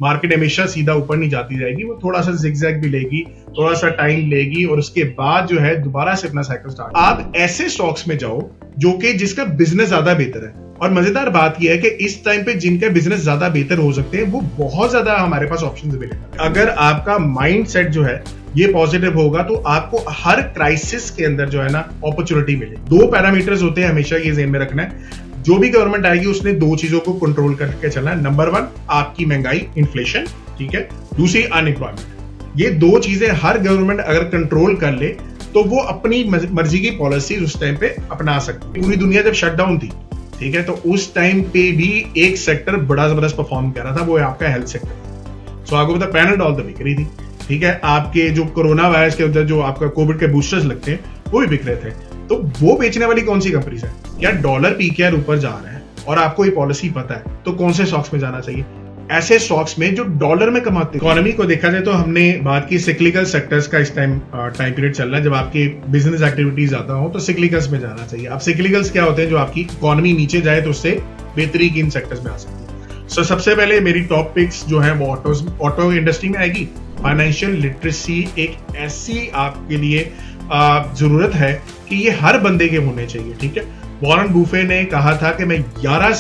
Market हमेशा सीधा ऊपर नहीं जाती जाएगी, वो थोड़ा सा जिगजैग भी लेगी, थोड़ा सा टाइम लेगी और उसके बाद जो है दोबारा से अपना साइकिल स्टार्ट। आप ऐसे स्टॉक्स में जाओ जो कि जिसका बिजनेस ज्यादा बेहतर है, और मजेदार बात यह है कि इस टाइम पे जिनका बिजनेस ज्यादा बेहतर हो सकते हैं वो बहुत ज्यादा हमारे पास ऑप्शंस अवेलेबल है। अगर आपका माइंड सेट जो है ये पॉजिटिव होगा तो आपको हर क्राइसिस के अंदर जो है ना अपॉर्चुनिटी मिले। दो पैरामीटर्स होते हैं, हमेशा ये ज़हन में रखना है। जो भी गवर्नमेंट आएगी उसने दो चीजों को कंट्रोल करके चलना है। नंबर 1 आपकी महंगाई, इन्फ्लेशन, ठीक है। दूसरी अनएम्प्लॉयमेंट। ये दो चीजें हर गवर्नमेंट अगर कंट्रोल कर ले तो वो अपनी मर्जी की पॉलिसी उस टाइम पे अपना सकती है। पूरी दुनिया जब शटडाउन थी, ठीक है, तो उस टाइम पे भी एक सेक्टर बड़ा जबरदस्त परफॉर्म कर रहा था, वो है आपका हेल्थ सेक्टर। सो आपको पता पैनाडोल तो बिक रही थी, ठीक है। आपके जो कोरोना वायरस के अंदर जो आपका कोविड के बूस्टर्स लगते हैं वो भी बिक रहे थे। तो वो बेचने वाली कौन सी कंपनीज है? या डॉलर पीकेआर ऊपर जा रहा है और आपको ये पॉलिसी पता है, तो कौन से स्टॉक्स में जाना चाहिए? ऐसे स्टॉक्स में जो डॉलर में कमाते हैं। इकोनॉमी को देखा जाए तो हमने बात की सिक्लिकल सेक्टर्स का, इस टाइम पीरियड चल रहा है जब आपकी बिजनेस एक्टिविटीज ज्यादा हो तो सिक्लिकल्स में जाना चाहिए। अब सिक्लिकल्स क्या होते हैं? जो आपकी इकोनॉमी नीचे जाए तो उससे बेहतरी किन सेक्टर्स में आ सकती है। सो सबसे पहले मेरी टॉप पिक्स जो है वो ऑटो इंडस्ट्री में आएगी। फाइनेंशियल लिटरेसी एक ऐसी आपके लिए जरूरत है कि ये हर बंदे के होने चाहिए, ठीक है। वॉरेन बुफे ने कहा था कि मैं 11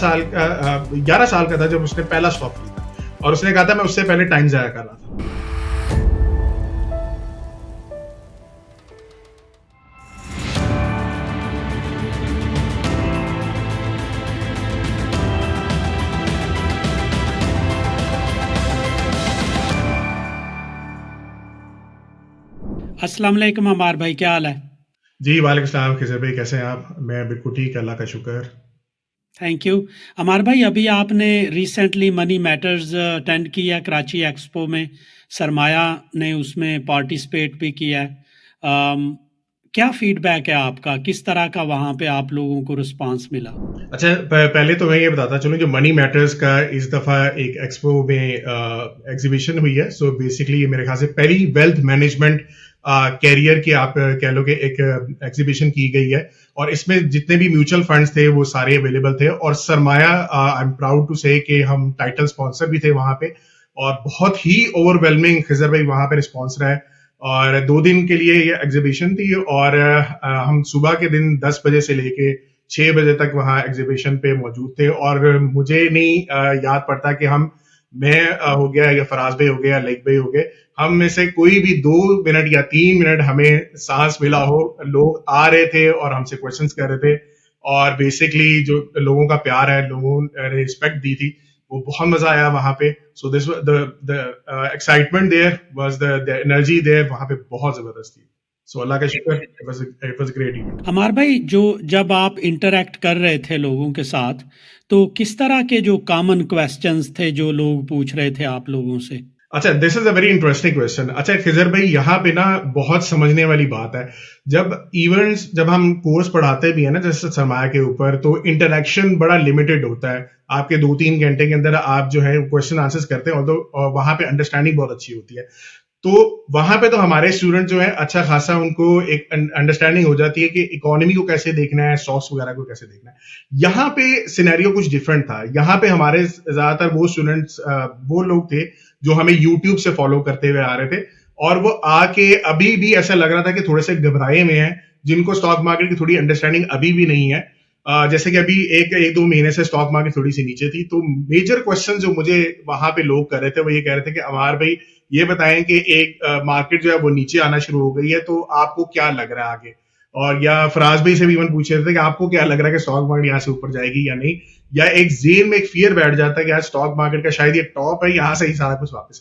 साल का था जब उसने पहला स्टॉक खरीदा, और उसने कहा था मैं उससे पहले टाइम जाया कर रहा था। अस्सलाम वालेकुम अमार भाई, क्या हाल है? जी वालेकुम सलाम खिजर भाई, कैसे हैं आप? मैं बिल्कुल ठीक, अल्लाह का शुक्र। Thank you. अमार भाई, अभी आपने रिसेंटली मनी मैटर्स अटेंड किया कराची एक्सपो में, सरमाया ने उसमें पार्टिसिपेट भी किया है। क्या फीडबैक है आपका? किस तरह का वहाँ पे आप लोगों को रिस्पांस मिला? अच्छा, पहले तो मैं ये बताता चलूं, जो मनी मैटर्स का इस दफा एक एक्सपो में एग्जीबिशन हुई है। सो बेसिकली ये मेरे ख्याल से पहली वेल्थ मैनेजमेंट कैरियर की आप कह लो कि एक एग्जीबिशन की गई है, और इसमें जितने भी म्यूचुअल फंड्स थे वो सारे अवेलेबल थे। और सरमाया, आई एम प्राउड टू से कि हम टाइटल स्पॉन्सर भी थे वहां पे, और बहुत ही ओवरवेलमिंग खिजर भाई वहां पे रिस्पॉन्स रहा है। और 2 दिन के लिए ये एग्जीबिशन थी, और हम सुबह के दिन 10 बजे से लेके 6 बजे तक वहां एग्जीबिशन पे मौजूद थे। और मुझे नहीं याद पड़ता कि मैं हो गया या फराज भाई हो गया या लेक भाई हो गए, हम में से कोई भी 2 मिनट या 3 मिनट हमें सांस मिला हो। लोग आ रहे थे और हमसे क्वेश्चंस कर रहे थे, और बेसिकली जो लोगों का प्यार है, लोगों ने रिस्पेक्ट दी थी, वो बहुत मजा आया वहां पे। So this the excitement there was the energy there, वहां पे बहुत जबरदस्त थी। सो अल्लाह का शुक्र, it was great event. Ammar भाई, जब आप इंटरेक्ट कर रहे थे लोगों के साथ, तो किस तरह के जो कॉमन क्वेश्चंस थे जो लोग पूछ रहे थे आप लोगों से? अच्छा, this is a very interesting question. अच्छा खिजर भाई, यहाँ पे ना बहुत समझने वाली बात है। जब हम कोर्स पढ़ाते भी है ना, जैसे सरमाया के ऊपर, तो इंटरेक्शन बड़ा लिमिटेड होता है। आपके 2-3 घंटे के अंदर आप जो है क्वेश्चन आंसर्स करते हैं, और वहां पे अंडरस्टैंडिंग बहुत अच्छी होती है। तो वहां पे तो हमारे स्टूडेंट जो है अच्छा खासा उनको एक अंडरस्टैंडिंग हो जाती है कि इकोनॉमी को कैसे देखना है, स्टॉक्स वगैरह को कैसे देखना है। यहाँ पे सिनेरियो कुछ डिफरेंट था। यहाँ पे हमारे ज्यादातर वो स्टूडेंट्स, वो लोग थे जो हमें यूट्यूब से फॉलो करते हुए आ रहे थे, और वो आके अभी भी ऐसा लग रहा था कि थोड़े से घबराए में हैं, जिनको स्टॉक मार्केट की थोड़ी अंडरस्टैंडिंग अभी भी नहीं है। जैसे कि अभी एक 2 महीने से स्टॉक मार्केट थोड़ी सी नीचे थी, तो मेजर क्वेश्चन जो मुझे वहां पे लोग कर रहे थे वो ये कह रहे थे कि अमार भाई ये बताएं कि एक मार्केट जो है वो नीचे आना शुरू हो गई है, तो आपको क्या लग रहा है आगे? और या फराज भाई से भी इवन पूछ रहे थे कि आपको क्या लग रहा है कि स्टॉक मार्केट यहाँ से ऊपर जाएगी या नहीं? या एक जेन में एक फियर बैठ जाता है कि यार स्टॉक मार्केट का शायद ये टॉप है, यहाँ से ही सारा कुछ वापस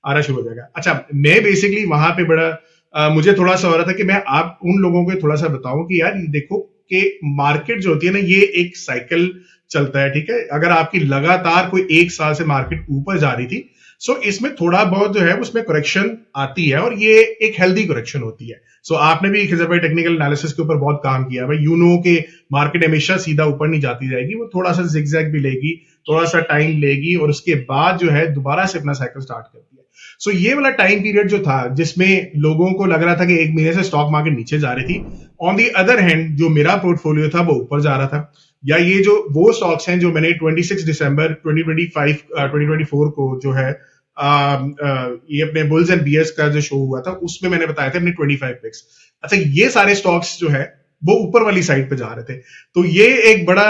आना शुरू हो जाएगा। अच्छा, मैं बेसिकली वहां पे बड़ा मुझे थोड़ा सा हो रहा था कि मैं आप उन लोगों को थोड़ा सा बताऊं कि यार देखो कि मार्केट जो होती है ना, ये एक साइकिल चलता है, ठीक है। अगर आपकी लगातार कोई 1 साल से मार्केट ऊपर जा रही थी, सो इसमें थोड़ा बहुत जो है उसमें करेक्शन आती है, और ये एक हेल्दी करेक्शन होती है। सो आपने भी खिजर भाई टेक्निकल एनालिसिस के ऊपर बहुत काम किया भाई, यू नो के मार्केट हमेशा सीधा ऊपर नहीं जाती जाएगी, वो थोड़ा सा जिगजैग भी लेगी, थोड़ा सा टाइम लेगी, और उसके बाद जो है दोबारा से अपना साइकिल स्टार्ट करती है। सो ये वाला टाइम पीरियड जो था जिसमें लोगों को लग रहा था कि एक महीने से स्टॉक मार्केट नीचे जा रही थी, ऑन दी अदर हैंड जो मेरा पोर्टफोलियो था वो ऊपर जा रहा था। या ये जो वो स्टॉक्स हैं जो मैंने 26 दिसंबर 2024 को जो है ये अपने बुल्स एंड बियर्स का जो शो हुआ था उसमें मैंने बताया था अपने 25 पिक्स। अच्छा, ये सारे स्टॉक्स जो है वो ऊपर वाली साइड पे जा रहे थे। तो ये एक बड़ा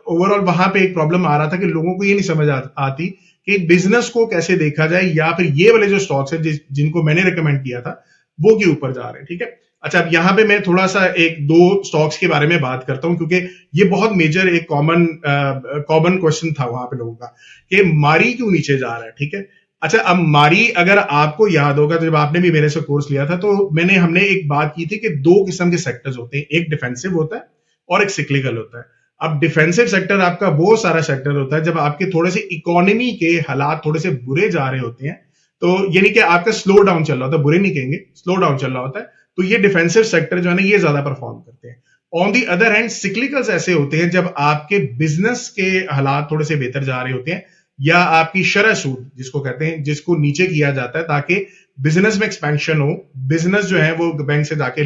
ओवरऑल वहां पे एक प्रॉब्लम आ रहा था कि लोगों को ये नहीं समझ आती कि बिजनेस को कैसे देखा जाए, या फिर ये वाले जो स्टॉक्स है जिनको मैंने रिकमेंड किया था वो के ऊपर जा रहे हैं। ठीक है, अच्छा, अब यहाँ पे मैं थोड़ा सा एक दो स्टॉक्स के बारे में बात करता हूं क्योंकि ये बहुत मेजर एक कॉमन क्वेश्चन था वहां पे लोगों का कि मारी क्यों नीचे जा रहा है। ठीक है, अच्छा, अब मारी अगर आपको याद होगा तो जब आपने भी मेरे से कोर्स लिया था तो हमने एक बात की थी कि दो किस्म के सेक्टर्स होते हैं, एक डिफेंसिव होता है और एक सिक्लिकल होता है। अब डिफेंसिव सेक्टर आपका वो सारा सेक्टर होता है जब आपके थोड़े से इकोनॉमी के हालात थोड़े से बुरे जा रहे होते हैं, तो यानी कि आपका स्लो डाउन चल रहा होता है, बुरे नहीं कहेंगे, स्लो डाउन चल रहा होता है, तो ये डिफेंसिव सेक्टर जो है ना ये ज्यादा परफॉर्म करते हैं। On the other hand cyclicals ऐसे होते हैं जब आपके बिजनेस के हालात थोड़े से बेहतर जा रहे होते हैं, या आपकी शरह सूद जिसको कहते हैं, जिसको नीचे किया जाता है ताकि बिजनेस में एक्सपेंशन हो, बिजनेस जो है वो बैंक से जाके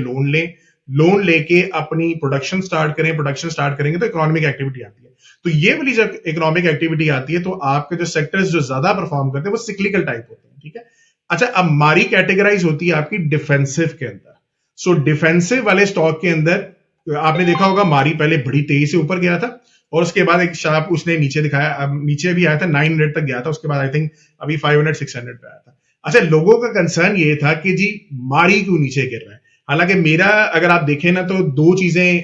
लोन लेके अपनी प्रोडक्शन स्टार्ट करेंगे तो इकोनॉमिक एक्टिविटी आती है। तो ये वाली जब इकोनॉमिक एक्टिविटी आती है तो आपके जो सेक्टर्स जो ज्यादा परफॉर्म करते हैं वो सिक्लिकल टाइप होते हैं। ठीक है, अच्छा, अब मारी कैटेगराइज होती है आपकी डिफेंसिव के अंदर। सो डिफेंसिव वाले स्टॉक के अंदर आपने देखा होगा मारी पहले बड़ी तेजी से ऊपर गया था और उसके बाद एक शार्प उसने नीचे दिखाया, नीचे भी आया था, 900 तक गया था, उसके बाद आई थिंक अभी 500-600 पे आया था। अच्छा, लोगों का कंसर्न ये था कि जी मारी क्यों नीचे गिर रहा है। हालांकि मेरा अगर आप देखें ना तो दो चीजें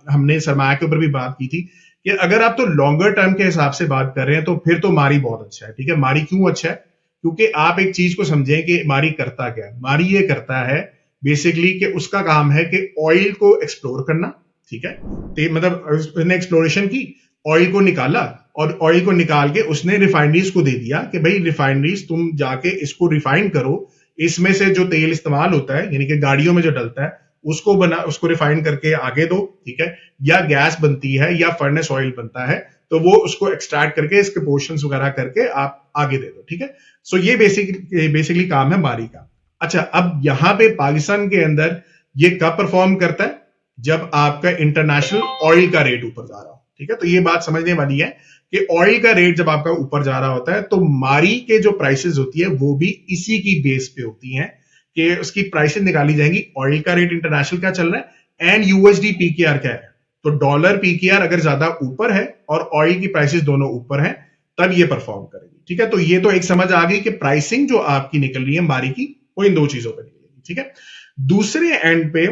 हमने सरमाया के ऊपर भी बात की थी कि अगर आप तो लॉन्गर टर्म के हिसाब से बात कर रहे हैं तो फिर तो मारी बहुत अच्छा है। ठीक है, मारी क्यों अच्छा है, क्योंकि आप एक चीज को समझें कि मारी करता क्या है। मारी ये करता है बेसिकली कि उसका काम है कि ऑयल को एक्सप्लोर करना। ठीक है, तो मतलब उसने एक्सप्लोरेशन की, ऑयल को निकाला और ऑयल को निकाल के उसने रिफाइनरीज को दे दिया कि भाई रिफाइनरीज तुम जाके इसको रिफाइन करो, इसमें से जो तेल इस्तेमाल होता है यानी कि गाड़ियों में जो डलता है उसको रिफाइन करके आगे दो। ठीक है, या गैस बनती है या फर्नेस ऑयल बनता है तो वो उसको एक्सट्रैक्ट करके इसके पोर्शंस वगैरह करके आप आगे दे दो। ठीक है, सो ये बेसिकली काम है मारी का। अच्छा, अब यहां पे पाकिस्तान के अंदर ये कब परफॉर्म करता है, जब आपका इंटरनेशनल ऑयल का रेट ऊपर जा रहा हो। ठीक है, तो ये बात समझने वाली है कि ऑयल का रेट जब आपका ऊपर जा रहा होता है तो मारी के जो प्राइसेस होती है वो भी इसी की बेस पे होती हैं कि उसकी प्राइसेस निकाली जाएंगी। ऑयल का रेट इंटरनेशनल क्या चल रहा है एंड यूएसडी पीकेआर क्या है, तो डॉलर पीकेआर अगर ज्यादा ऊपर है और ऑयल की प्राइसेस दोनों ऊपर हैं तब ये परफॉर्म करेगी। ठीक है, तो ये तो एक समझ आ गई कि प्राइसिंग जो आपकी निकल रही है मारी की वो इन दो चीजों पर निकलेगी। ठीक है, दूसरे एंड पे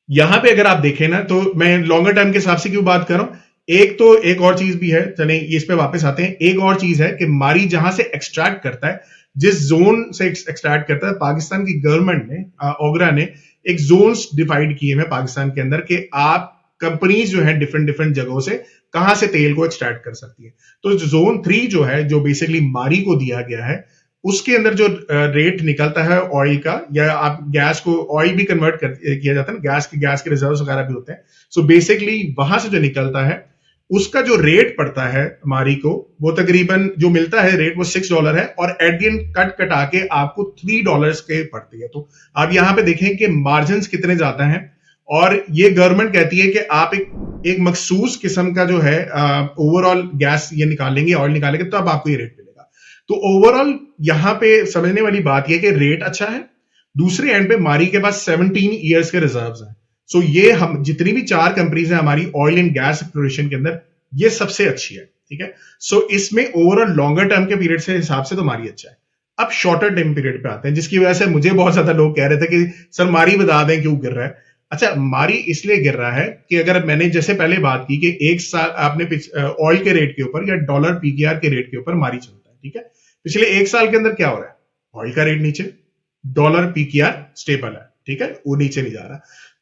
यहां पे अगर आप देखें ना तो मैं लॉन्गर टर्म के हिसाब से क्यों बात कर रहा हूं, एक और चीज भी है, चलें इस पे वापस आते हैं। एक और चीज है कि मारी जहां से एक्सट्रैक्ट करता है, जिस जोन से एक्सट्रैक्ट करता है, पाकिस्तान की गवर्नमेंट ने ओगरा ने एक जोन्स डिवाइड किए हैं पाकिस्तान के अंदर कि आप कंपनीज जो है डिफरेंट जगहों से कहां से तेल को एक्सट्रैक्ट कर सकती है। तो जोन 3 जो है जो बेसिकली मारी को दिया गया है उसके अंदर जो रेट निकलता है ऑयल का, या आप गैस को ऑयल भी कन्वर्ट किया जाता है ना, गैस के रिजर्व्स वगैरह भी होते हैं। सो बेसिकली वहां से जो निकलता है उसका जो रेट पड़ता है मारी को वो तकरीबन जो मिलता है रेट वो $6 है और एट द एंड कटा के आपको $3 के पड़ती है। तो आप यहां पे देखें कि मार्जिन कितने ज्यादा हैं और ये गवर्नमेंट कहती है कि आप एक मखसूस किस्म का जो है ओवरऑल गैस ये निकालेंगे, ऑयल निकालेंगे तो अब आपको ये रेट मिलेगा। तो ओवरऑल यहां पे समझने वाली बात यह कि रेट अच्छा है। दूसरे एंड पे मारी के पास 17 ईयर्स के रिजर्व्स हैं। सो ये हम जितनी भी 4 कंपनीज हैं हमारी ऑयल एंड गैस एक्सप्लोरेशन के अंदर, ये सबसे अच्छी है। ठीक है, सो इसमें ओवरऑल लॉन्गर टर्म के पीरियड से हिसाब से तो मारी अच्छा है। अब शॉर्टर टाइम पीरियड पे आते हैं, जिसकी वजह से मुझे बहुत ज्यादा लोग कह रहे थे कि सर मारी बता दें क्यों गिर रहा है। अच्छा, मारी इसलिए गिर रहा है कि अगर मैंने जैसे पहले बात की कि एक साल आपने ऑयल के रेट के ऊपर या डॉलर पीकेआर के रेट के ऊपर मारी चलता है। ठीक है, पिछले एक साल के अंदर क्या हो रहा है, ऑयल का रेट नीचे, डॉलर पीकेआर स्टेबल है। ठीक है, वो नीचे नहीं जा रहा।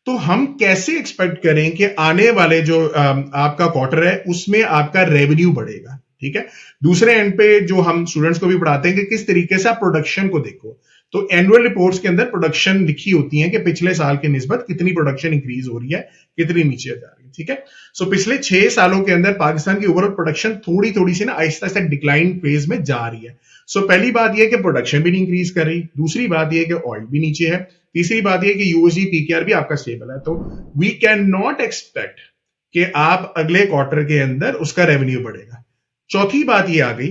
तो हम कैसे एक्सपेक्ट करें कि आने वाले जो आपका क्वार्टर है उसमें आपका रेवेन्यू बढ़ेगा। ठीक है, दूसरे एंड पे जो हम स्टूडेंट्स को भी पढ़ाते हैं कि किस तरीके से आप प्रोडक्शन को देखो। तो एनुअल रिपोर्ट्स के अंदर प्रोडक्शन लिखी होती है कि पिछले साल के निस्बत कितनी प्रोडक्शन इंक्रीज हो रही है, कितनी नीचे जा रही है, ठीक है। सो पिछले 6 सालों के अंदर पाकिस्तान की ओवरऑल प्रोडक्शन थोड़ी थोड़ी सी ना आहिस्ता आहिस्ता डिक्लाइन फेज में जा रही है। सो पहली बात यह कि प्रोडक्शन भी नहीं इंक्रीज कर रही, दूसरी बात यह कि ऑयल भी नीचे है, तीसरी बात यह कि यूएसडी पीकेआर भी आपका स्टेबल है। तो वी कैन नॉट एक्सपेक्ट कि आप अगले क्वार्टर के अंदर उसका रेवेन्यू बढ़ेगा। चौथी बात यह आ गई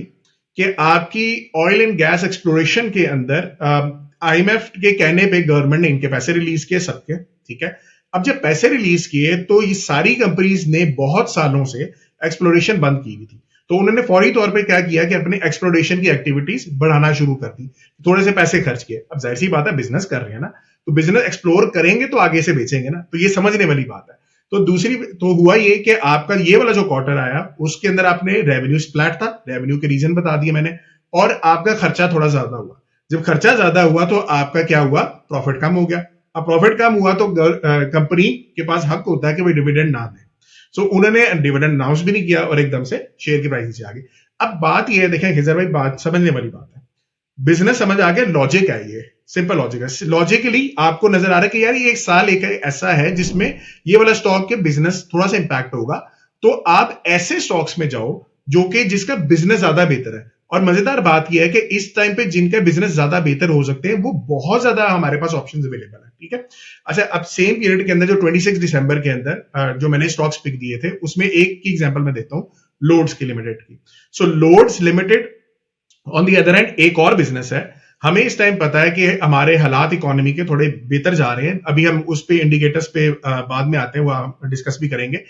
कि आपकी ऑयल एंड गैस एक्सप्लोरेशन के अंदर आईएमएफ के कहने पे गवर्नमेंट ने इनके पैसे रिलीज किए सबके, ठीक है। अब जब पैसे रिलीज किए तो ये सारी कंपनीज ने बहुत सालों से एक्सप्लोरेशन बंद की हुई थी, तो उन्होंने फौरी तौर पे क्या किया कि अपने एक्सप्लोरेशन की एक्टिविटीज बढ़ाना शुरू कर दी, थोड़े से पैसे खर्च किए। अब जाहिर सी बात है बिजनेस कर रहे हैं ना, तो बिजनेस एक्सप्लोर करेंगे तो आगे से बेचेंगे ना, तो ये समझने वाली बात है। तो दूसरी तो हुआ ये कि आपका ये वाला जो क्वार्टर आया उसके अंदर आपने रेवेन्यू फ्लैट था, रेवेन्यू के रीजन बता दिए मैंने, और आपका खर्चा थोड़ा ज्यादा हुआ। जब खर्चा ज्यादा हुआ तो आपका क्या हुआ, प्रॉफिट कम हो गया। अब प्रॉफिट कम हुआ तो कंपनी के पास हक होता है कि वो डिविडेंड ना दे। सो उन्होंने डिविडेंड अनाउंस भी नहीं किया और एकदम से शेयर की प्राइस नीचे आ गई। अब बात यह है, देखें खिजर भाई, बात समझने वाली बात है, बिजनेस समझ आ गया, लॉजिक है, ये सिंपल लॉजिक है। लॉजिकली आपको नजर आ रहा है कि यार ये एक साल एक ऐसा है जिसमें ये वाला स्टॉक के बिजनेस थोड़ा सा इंपैक्ट होगा, तो आप ऐसे स्टॉक्स में जाओ जो कि जिसका बिजनेस ज्यादा बेहतर है। और मजेदार बात यह है कि इस टाइम पे जिनके बिजनेस ज्यादा बेहतर हो सकते हैं वो बहुत ज्यादा हमारे पास ऑप्शंस अवेलेबल है, ठीक है। अच्छा, अब सेम पीरियड के अंदर जो 26 दिसंबर के अंदर जो मैंने स्टॉक्स पिक दिए थे उसमें एक की एग्जांपल मैं देता हूं, लोड्स की लिमिटेड की। So loads limited on the other hand एक और बिजनेस है। हमें इस टाइम पता है कि हमारे हालात इकोनॉमी के थोड़े बेहतर जा रहे हैं, अभी हम उस पे इंडिकेटर्स पे बाद में आते हैं, वो हम डिस्कस भी करेंगे।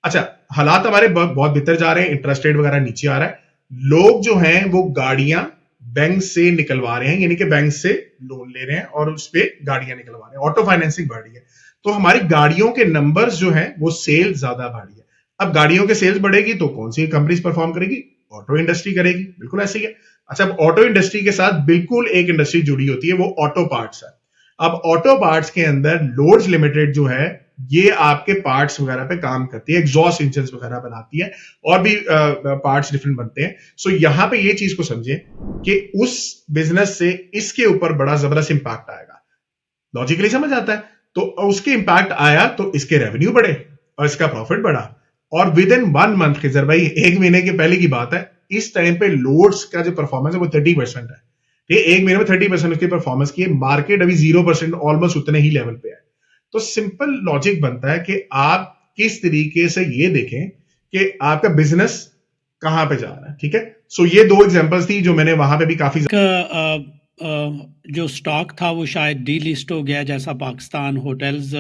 अच्छा, हालात हमारे बहुत बेहतर जा रहे हैं, इंटरेस्ट रेट वगैरह नीचे आ रहा है, लोग जो हैं वो गाड़ियां बैंक से निकलवा रहे हैं, यानी कि बैंक से लोन ले रहे हैं और उस पे गाड़ियां निकलवा रहे हैं, ऑटो फाइनेंसिंग बढ़ रही है, तो हमारी गाड़ियों के नंबर्स जो हैं वो सेल ज्यादा बढ़ रही है। अब गाड़ियों के सेल्स बढ़ेगी तो कौन सी कंपनीज परफॉर्म करेगी, ऑटो इंडस्ट्री करेगी, बिल्कुल ऐसे ही है। अच्छा, अब ऑटो इंडस्ट्री के साथ बिल्कुल एक इंडस्ट्री जुड़ी होती है, वो ऑटो पार्ट्स है। अब ऑटो पार्ट्स के अंदर लोड्स लिमिटेड जो है ये आपके पार्ट्स वगैरह पे काम करती है, एग्जॉस्ट इंजन वगैरह बनाती है और भी पार्ट्स डिफरेंट बनते हैं। सो यहां पे ये चीज को समझे कि उस बिजनेस से इसके ऊपर बड़ा जबरदस्त इंपैक्ट आएगा, लॉजिकली समझ आता है। तो उसके इंपैक्ट आया तो इसके रेवेन्यू बढ़े और इसका प्रॉफिट बढ़ा, और विद इन 1 मंथ, खिजर भाई एक महीने के पहले की बात है, इस टाइम पे लोड्स का जो परफॉर्मेंस है वो 30% है। ये एक महीने में 30% उसकी परफॉर्मेंस की है, मार्केट अभी 0% ऑलमोस्ट उतने ही लेवल पे है। तो सिंपल लॉजिक बनता है कि आप किस तरीके से ये देखें कि आपका बिजनेस कहां पे जा रहा है, ठीक है। सो ये 2 एग्जांपल्स थी जो मैंने वहां पे भी काफी जो स्टॉक था वो शायद डी लिस्ट हो गया, जैसा पाकिस्तान होटल्स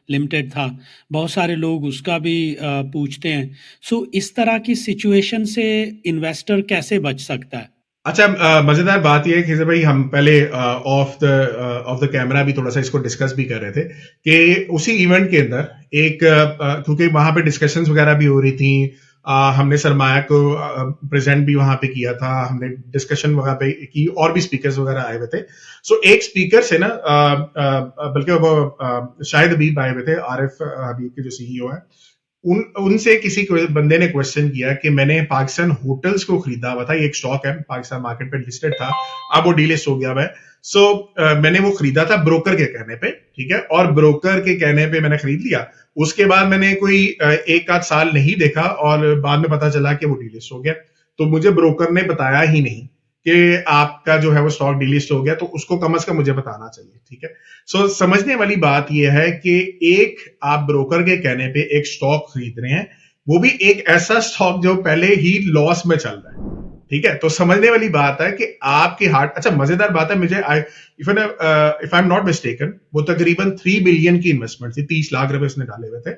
लिमिटेड था, बहुत सारे लोग उसका भी पूछते हैं। सो इस तरह की सिचुएशन से इन्वेस्टर कैसे बच सकता है? अच्छा, मजेदार बात यह है कि भाई हम पहले ऑफ द कैमरा भी थोड़ा सा इसको डिस्कस भी कर रहे थे कि उसी इवेंट के अंदर एक क्योंकि वहां पे डिस्कशंस वगैरह भी हो रही थी, हमने सरमाया को प्रेजेंट भी वहां पे किया था, हमने डिस्कशन वगैरह पे की और भी स्पीकर्स वगैरह आए हुए थे। सो एक स्पीकर से ना बल्कि वो शायद हबीब आए हुए थे, आरिफ हबीब के जो सीईओ है, उनसे किसी बंदे ने क्वेश्चन किया कि मैंने पाकिस्तान होटल्स को खरीदा हुआ था, ये एक स्टॉक है पाकिस्तान मार्केट पे लिस्टेड था, अब वो डीलिस्ट हो गया हुआ है। सो मैंने वो खरीदा था ब्रोकर के कहने पे, ठीक है, और ब्रोकर के कहने पे मैंने खरीद लिया। उसके बाद मैंने कोई 1 आध साल नहीं देखा और बाद में पता चला कि वो डीलिस्ट हो गया। तो मुझे ब्रोकर ने बताया ही नहीं कि आपका जो है वो स्टॉक डीलिस्ट हो गया, तो उसको कम से कम मुझे बताना चाहिए, ठीक है। सो समझने वाली बात यह है कि एक आप ब्रोकर के कहने पे एक स्टॉक खरीद रहे हैं, वो भी एक ऐसा स्टॉक जो पहले ही लॉस में चल रहा है, ठीक है। तो समझने वाली बात है कि आपके हार्ट, अच्छा मजेदार बात है, मुझे if I am not mistaken वो तकरीबन 3 बिलियन की इन्वेस्टमेंट थी, 30 लाख रुपए उसने डाले हुए थे,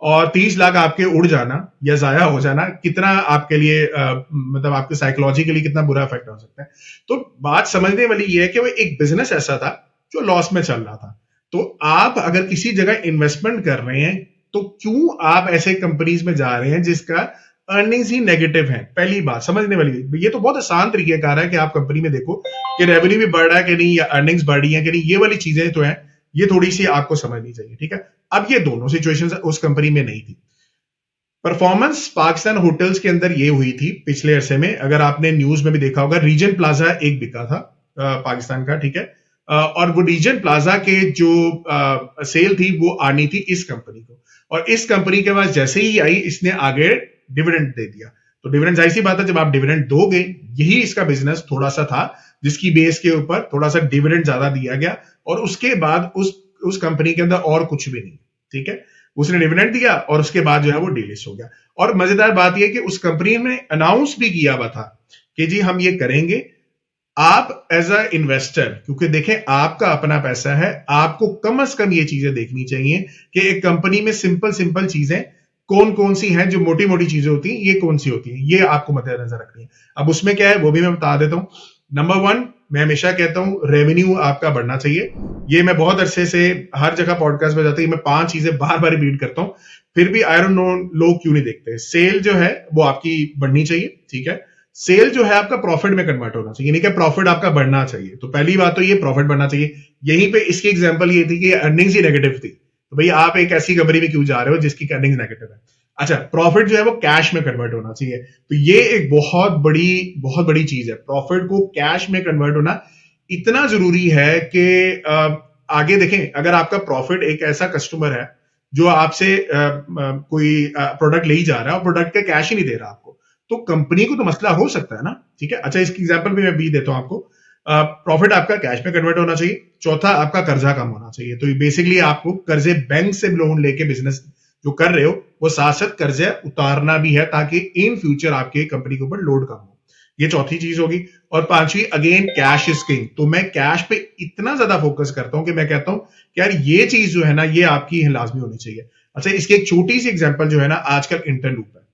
और 30 लाख आपके उड़ जाना या जाया हो जाना कितना आपके लिए मतलब आपके साइकोलॉजिकली कितना बुरा इफेक्ट हो सकता है। तो बात समझने वाली ये है कि वो एक बिजनेस ऐसा था जो लॉस में चल रहा था। तो आप अगर किसी जगह इन्वेस्टमेंट कर रहे हैं तो क्यों आप ऐसे कंपनीज में जा रहे हैं जिसका अर्निंग्स ही नेगेटिव है, पहली बात समझने वाली। ये तो बहुत आसान तरीकेकार है कि आप कंपनी में देखो कि रेवेन्यू भी बढ़ रहा है कि नहीं, या अर्निंग्स बढ़ रही है कि नहीं, ये वाली चीजें तो है, ये थोड़ी सी आपको समझनी चाहिए, ठीक है। अब ये दोनों सिचुएशंस उस कंपनी में नहीं थी। परफॉर्मेंस पाकिस्तान होटल्स के अंदर ये हुई थी पिछले अरसे में, अगर आपने न्यूज में भी देखा होगा, रीजन प्लाजा एक बिका था पाकिस्तान का, ठीक है, और वो रीजेंट प्लाजा के जो सेल थी वो आनी थी इस कंपनी को, और इस कंपनी के पास जैसे ही आई इसने आगे डिविडेंड दे दिया। तो डिविडेंड जाहिर सी बात है, जब आप डिविडेंड दोगे, यही इसका बिजनेस थोड़ा सा था जिसकी बेस के ऊपर थोड़ा सा डिविडेंड ज्यादा दिया गया, और उसके बाद उस कंपनी के अंदर और कुछ भी नहीं। ठीक है, उसने डिविडेंड दिया और उसके बाद जो है वो डीलिस्ट हो गया। और मजेदार बात यह कि उस कंपनी ने अनाउंस भी किया हुआ था कि जी हम ये करेंगे। आप एज अ इन्वेस्टर, क्योंकि देखें आपका अपना पैसा है, आपको कम से कम ये चीजें देखनी चाहिए कि एक कंपनी में सिंपल सिंपल चीजें कौन कौन सी हैं, जो मोटी मोटी चीजें होती हैं ये कौन सी होती हैं, ये आपको मद्देनजर रखनी है। अब उसमें क्या है वो भी मैं बता देता हूं। नंबर 1, मैं हमेशा कहता हूं रेवेन्यू आपका बढ़ना चाहिए। ये मैं बहुत अरसे से हर जगह पॉडकास्ट में जाते ही मैं 5 चीजें बार बार रिपीट करता हूं, फिर भी आई डोंट नो लोग क्यों नहीं देखते। सेल जो है वो आपकी बढ़नी चाहिए। ठीक है, सेल जो है आपका प्रॉफिट में कन्वर्ट होना चाहिए, यानी कि प्रॉफिट आपका बढ़ना चाहिए। तो पहली बात तो ये प्रॉफिट बढ़ना चाहिए। यहीं पे इसकी एग्जांपल ये थी कि अर्निंग्स ही नेगेटिव थी, तो भाई आप एक ऐसी कंपनी में क्यों जा रहे हो जिसकी अर्निंग्स नेगेटिव है। अच्छा, प्रॉफिट जो है वो कैश में कन्वर्ट होना चाहिए। तो ये एक बहुत बड़ी चीज है, प्रॉफिट को कैश में कन्वर्ट होना इतना जरूरी है कि आगे देखें, अगर आपका प्रॉफिट एक ऐसा कस्टमर है जो आपसे कोई प्रोडक्ट ले ही जा रहा है और प्रोडक्ट का कैश ही नहीं दे रहा आपको, तो कंपनी को तो मसला हो सकता है ना। ठीक है, अच्छा इसकी एग्जांपल भी मैं भी देता हूं आपको। प्रॉफिट आपका कैश में कन्वर्ट होना चाहिए। चौथा, आपका कर्जा कम होना चाहिए। तो बेसिकली आपको कर्जे बैंक से लोन लेके बिजनेस जो कर रहे हो वो साथ साथ कर्जे उतारना भी है, ताकि इन फ्यूचर आपके कंपनी के ऊपर लोड कम हो। ये चौथी चीज होगी। और पांचवी, अगेन कैश इज किंग। तो मैं कैश पे इतना ज्यादा फोकस करता हूं कि मैं कहता हूं कि यार ये चीज जो है ना ये आपकी लाजमी होनी चाहिए। अच्छा, इसकी एक छोटी सी एग्जांपल जो है ना, आजकल इंटरलूप है।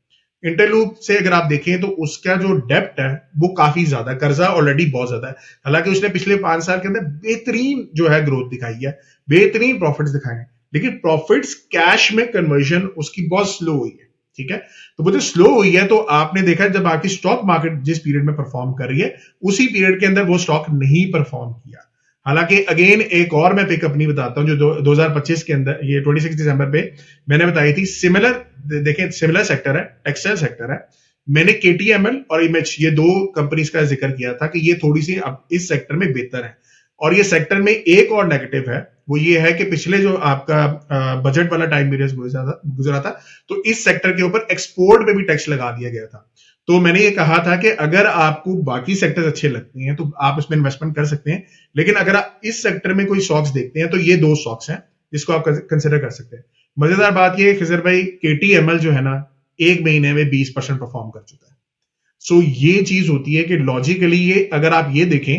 इंटरलूप से अगर आप देखें तो उसका जो डेप्ट है वो काफी ज्यादा, कर्जा ऑलरेडी बहुत ज्यादा है। हालांकि उसने पिछले 5 साल के अंदर बेहतरीन जो है ग्रोथ दिखाई है, बेहतरीन प्रॉफिट्स दिखाए हैं, लेकिन प्रॉफिट्स कैश में कन्वर्जन उसकी बहुत स्लो हुई है। ठीक है, तो वो जो स्लो हुई है, तो आपने देखा जब आपकी स्टॉक मार्केट जिस पीरियड में परफॉर्म कर रही है उसी पीरियड के अंदर वो स्टॉक नहीं परफॉर्म किया। हालांकि अगेन एक और मैं पिक अपनी बताता हूं जो 2025 के अंदर, ये 26 दिसंबर पे मैंने बताई थी। सिमिलर, देखें सिमिलर सेक्टर है, टेक्सटाइल सेक्टर है। मैंने केटीएमएल और इमेज, ये 2 कंपनीज का जिक्र किया था कि ये थोड़ी सी अब इस सेक्टर में बेहतर है। और ये सेक्टर में एक और नेगेटिव है, वो ये है कि पिछले जो आपका बजट वाला टाइम पीरियड गुजरा था, तो इस सेक्टर के ऊपर एक्सपोर्ट पे भी टैक्स लगा दिया गया था। तो मैंने ये कहा था कि अगर आपको बाकी सेक्टर्स अच्छे लगते हैं तो आप इसमें इन्वेस्टमेंट कर सकते हैं, लेकिन अगर आप इस सेक्टर में कोई स्टॉक्स देखते हैं तो ये 2 स्टॉक्स हैं जिसको आप कंसिडर कर सकते हैं। मजेदार बात ये है खिजर भाई, केटीएमएल जो है ना 1 महीने में 20% परफॉर्म कर चुका है। सो ये चीज होती है कि लॉजिकली ये अगर आप ये देखें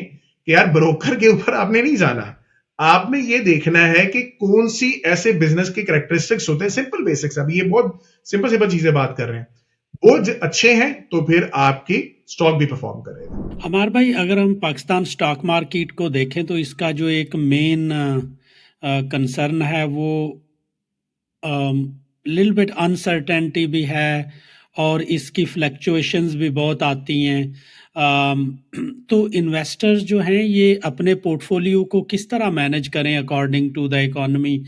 कि यार ब्रोकर के ऊपर आपने नहीं जाना, आपने ये देखना है कि कौन सी ऐसे बिजनेस के कैरेक्टरिस्टिक्स होते हैं, सिंपल बेसिक्स। अभी ये बहुत सिंपल चीजें बात कर रहे हैं, वो अच्छे हैं तो फिर आपकी स्टॉक भी परफॉर्म करेगा। अमर भाई, अगर हम पाकिस्तान स्टॉक मार्केट को देखें तो इसका जो एक मेन कंसर्न है वो लिटिल बिट अनसर्टेनिटी भी है और इसकी फ्लक्चुएशंस भी बहुत आती हैं। तो इन्वेस्टर्स जो हैं ये अपने पोर्टफोलियो को किस तरह मैनेज करें अकॉर्डिंग टू द इकॉनमी।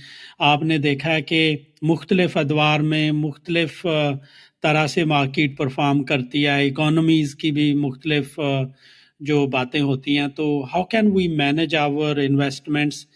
आपने देखा है कि मुख्तलिफ अदवार में मुख्तलिफ तरह से मार्केट परफॉर्म करती है, इकोनॉमीज़ की भी मुख्तलिफ जो बातें होती हैं। तो how can we manage our investments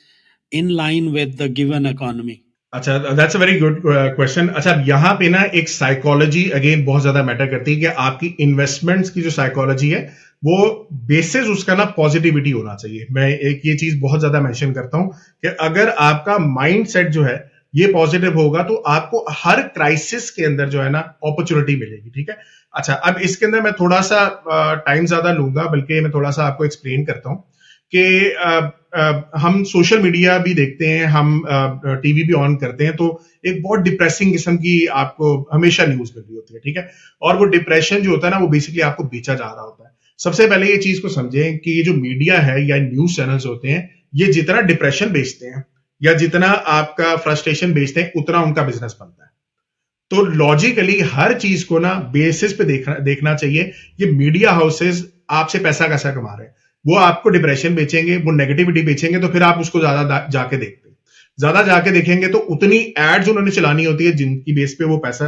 in line with the given economy. अच्छा, that's a very good question. अच्छा, यहाँ पे ना एक साइकोलॉजी अगेन बहुत ज्यादा मैटर करती है कि आपकी इन्वेस्टमेंट्स की जो साइकोलॉजी है वो बेसिस उसका ना पॉजिटिविटी होना चाहिए। मैं एक ये चीज बहुत ज्यादा मेंशन करता हूं कि अगर आपका माइंड सेट जो है ये पॉजिटिव होगा तो आपको हर क्राइसिस के अंदर जो है ना अपॉर्चुनिटी मिलेगी। ठीक है, अच्छा अब इसके अंदर मैं थोड़ा सा टाइम ज्यादा लूंगा, बल्कि मैं थोड़ा सा आपको एक्सप्लेन करता हूं कि हम सोशल मीडिया भी देखते हैं, हम टीवी भी ऑन करते हैं, तो एक बहुत डिप्रेसिंग किस्म की आपको हमेशा न्यूज मिल रही होती है। ठीक है, और वो डिप्रेशन जो होता है ना वो बेसिकली आपको बेचा जा रहा होता है। सबसे पहले ये चीज को समझें कि ये जो मीडिया है या न्यूज चैनल्स होते हैं, ये जितना डिप्रेशन बेचते हैं या जितना आपका फ्रस्ट्रेशन बेचते हैं उतना उनका बिजनेस बनता है। तो लॉजिकली हर चीज को ना बेसिस पे देखना चाहिए। ये मीडिया हाउसेस आपसे पैसा कैसा कमा रहे हैं, वो आपको डिप्रेशन बेचेंगे, वो नेगेटिविटी बेचेंगे, तो फिर आप उसको ज्यादा जाके देखते हैं। ज्यादा जाके देखेंगे तो उतनी एड्स उन्होंने चलानी होती है जिनकी बेस पे वो पैसा,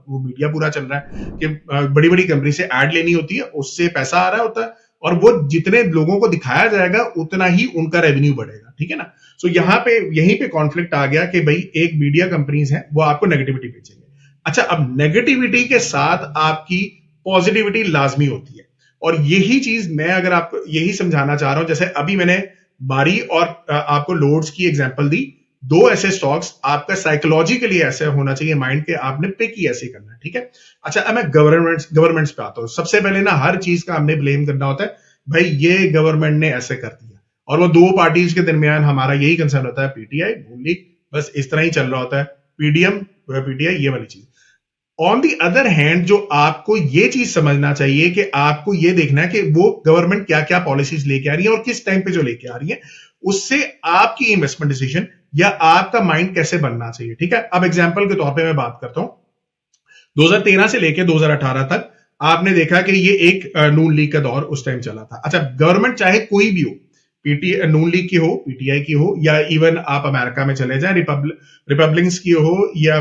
वो मीडिया पूरा चल रहा है कि बड़ी बड़ी कंपनी से एड लेनी होती है, उससे पैसा आ रहा होता है और वो जितने लोगों को दिखाया जाएगा उतना ही उनका रेवेन्यू बढ़ेगा, ठीक है ना। सो यहाँ पे यहीं पे कॉन्फ्लिक्ट आ गया कि भाई एक मीडिया कंपनीज हैं वो आपको नेगेटिविटी बेचेंगे। अच्छा, अब नेगेटिविटी के साथ आपकी पॉजिटिविटी लाजमी होती है, और यही चीज मैं अगर आपको यही समझाना चाह रहा हूं। जैसे अभी मैंने बारी और आपको लोड्स की एग्जांपल दी, दो ऐसे स्टॉक्स आपका साइकोलॉजिकली ऐसे होना चाहिए माइंड के आपने पिक ही ऐसे करना है, ठीक है। अच्छा, अब मैं गवर्नमेंट्स पे आता हूं। सबसे पहले ना हर चीज का हमने ब्लेम करना होता है, भाई ये गवर्नमेंट ने ऐसे कर दिया, और वो दो पार्टीज के दरमियान हमारा यही कंसर्न होता है, पीटीआई नून लीग, बस इस तरह ही चल रहा होता है, पीडीएम पीटीआई ये वाली चीज। ऑन दी अदर हैंड जो आपको ये चीज समझना चाहिए कि आपको ये देखना है कि वो गवर्नमेंट क्या क्या पॉलिसीज लेके आ रही है और किस टाइम पे जो लेके आ रही है, उससे आपकी इन्वेस्टमेंट डिसीजन या आपका माइंड कैसे बनना चाहिए, ठीक है। अब एग्जांपल के तौर पे मैं बात करता हूं, 2013 से लेके 2018 तक आपने देखा कि ये एक नून लीग का दौर उस टाइम चला था। अच्छा, गवर्नमेंट चाहे कोई भी हो, पीटी नून लीग की हो, पीटीआई की हो, या इवन आप अमेरिका में चले जाए रिपब्लिकन्स की हो, या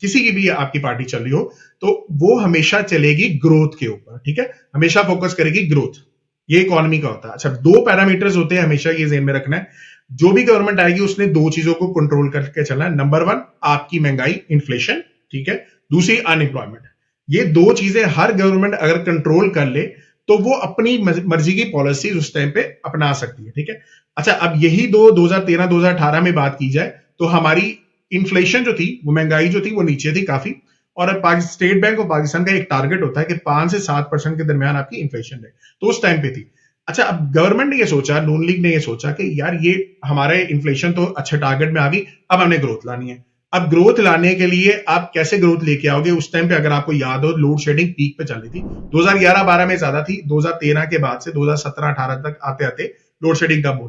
किसी की भी आपकी पार्टी चल रही हो, तो वो हमेशा चलेगी ग्रोथ के ऊपर, ठीक है, हमेशा फोकस करेगी ग्रोथ। ये इकोनॉमी का होता है। अच्छा, दो पैरामीटर्स होते हैं, हमेशा ये ज़हन में रखना है, जो भी गवर्नमेंट आएगी उसने दो चीजों को कंट्रोल करके चलना है। नंबर वन, आपकी महंगाई, इन्फ्लेशन, ठीक है, दूसरी अनएम्प्लॉयमेंट। ये दो चीजें हर गवर्नमेंट अगर कंट्रोल कर ले तो वो अपनी मर्जी की पॉलिसी उस टाइम पे अपना सकती है, ठीक है। अच्छा, अब यही 2013-2018 में बात की जाए तो हमारी इन्फ्लेशन जो थी, वो महंगाई जो थी वो नीचे थी काफी, और स्टेट बैंक ऑफ पाकिस्तान का एक टारगेट होता है कि 5 से 7% के दरमियान आपकी इन्फ्लेशन है, तो उस टाइम पे थी। अच्छा, अब गवर्नमेंट ने ये सोचा, नून लीग ने ये सोचा कि यार ये हमारे इन्फ्लेशन तो अच्छे टारगेट में आ गई, अब हमने ग्रोथ लानी है। अब ग्रोथ लाने के लिए आप कैसे ग्रोथ लेके आओगे? उस टाइम पे अगर आपको याद हो, लोड शेडिंग पीक पे चल रही थी, 2011-12 में ज्यादा थी, 2013 के बाद से 2017-18 तक आते आते लोड शेडिंग कम हो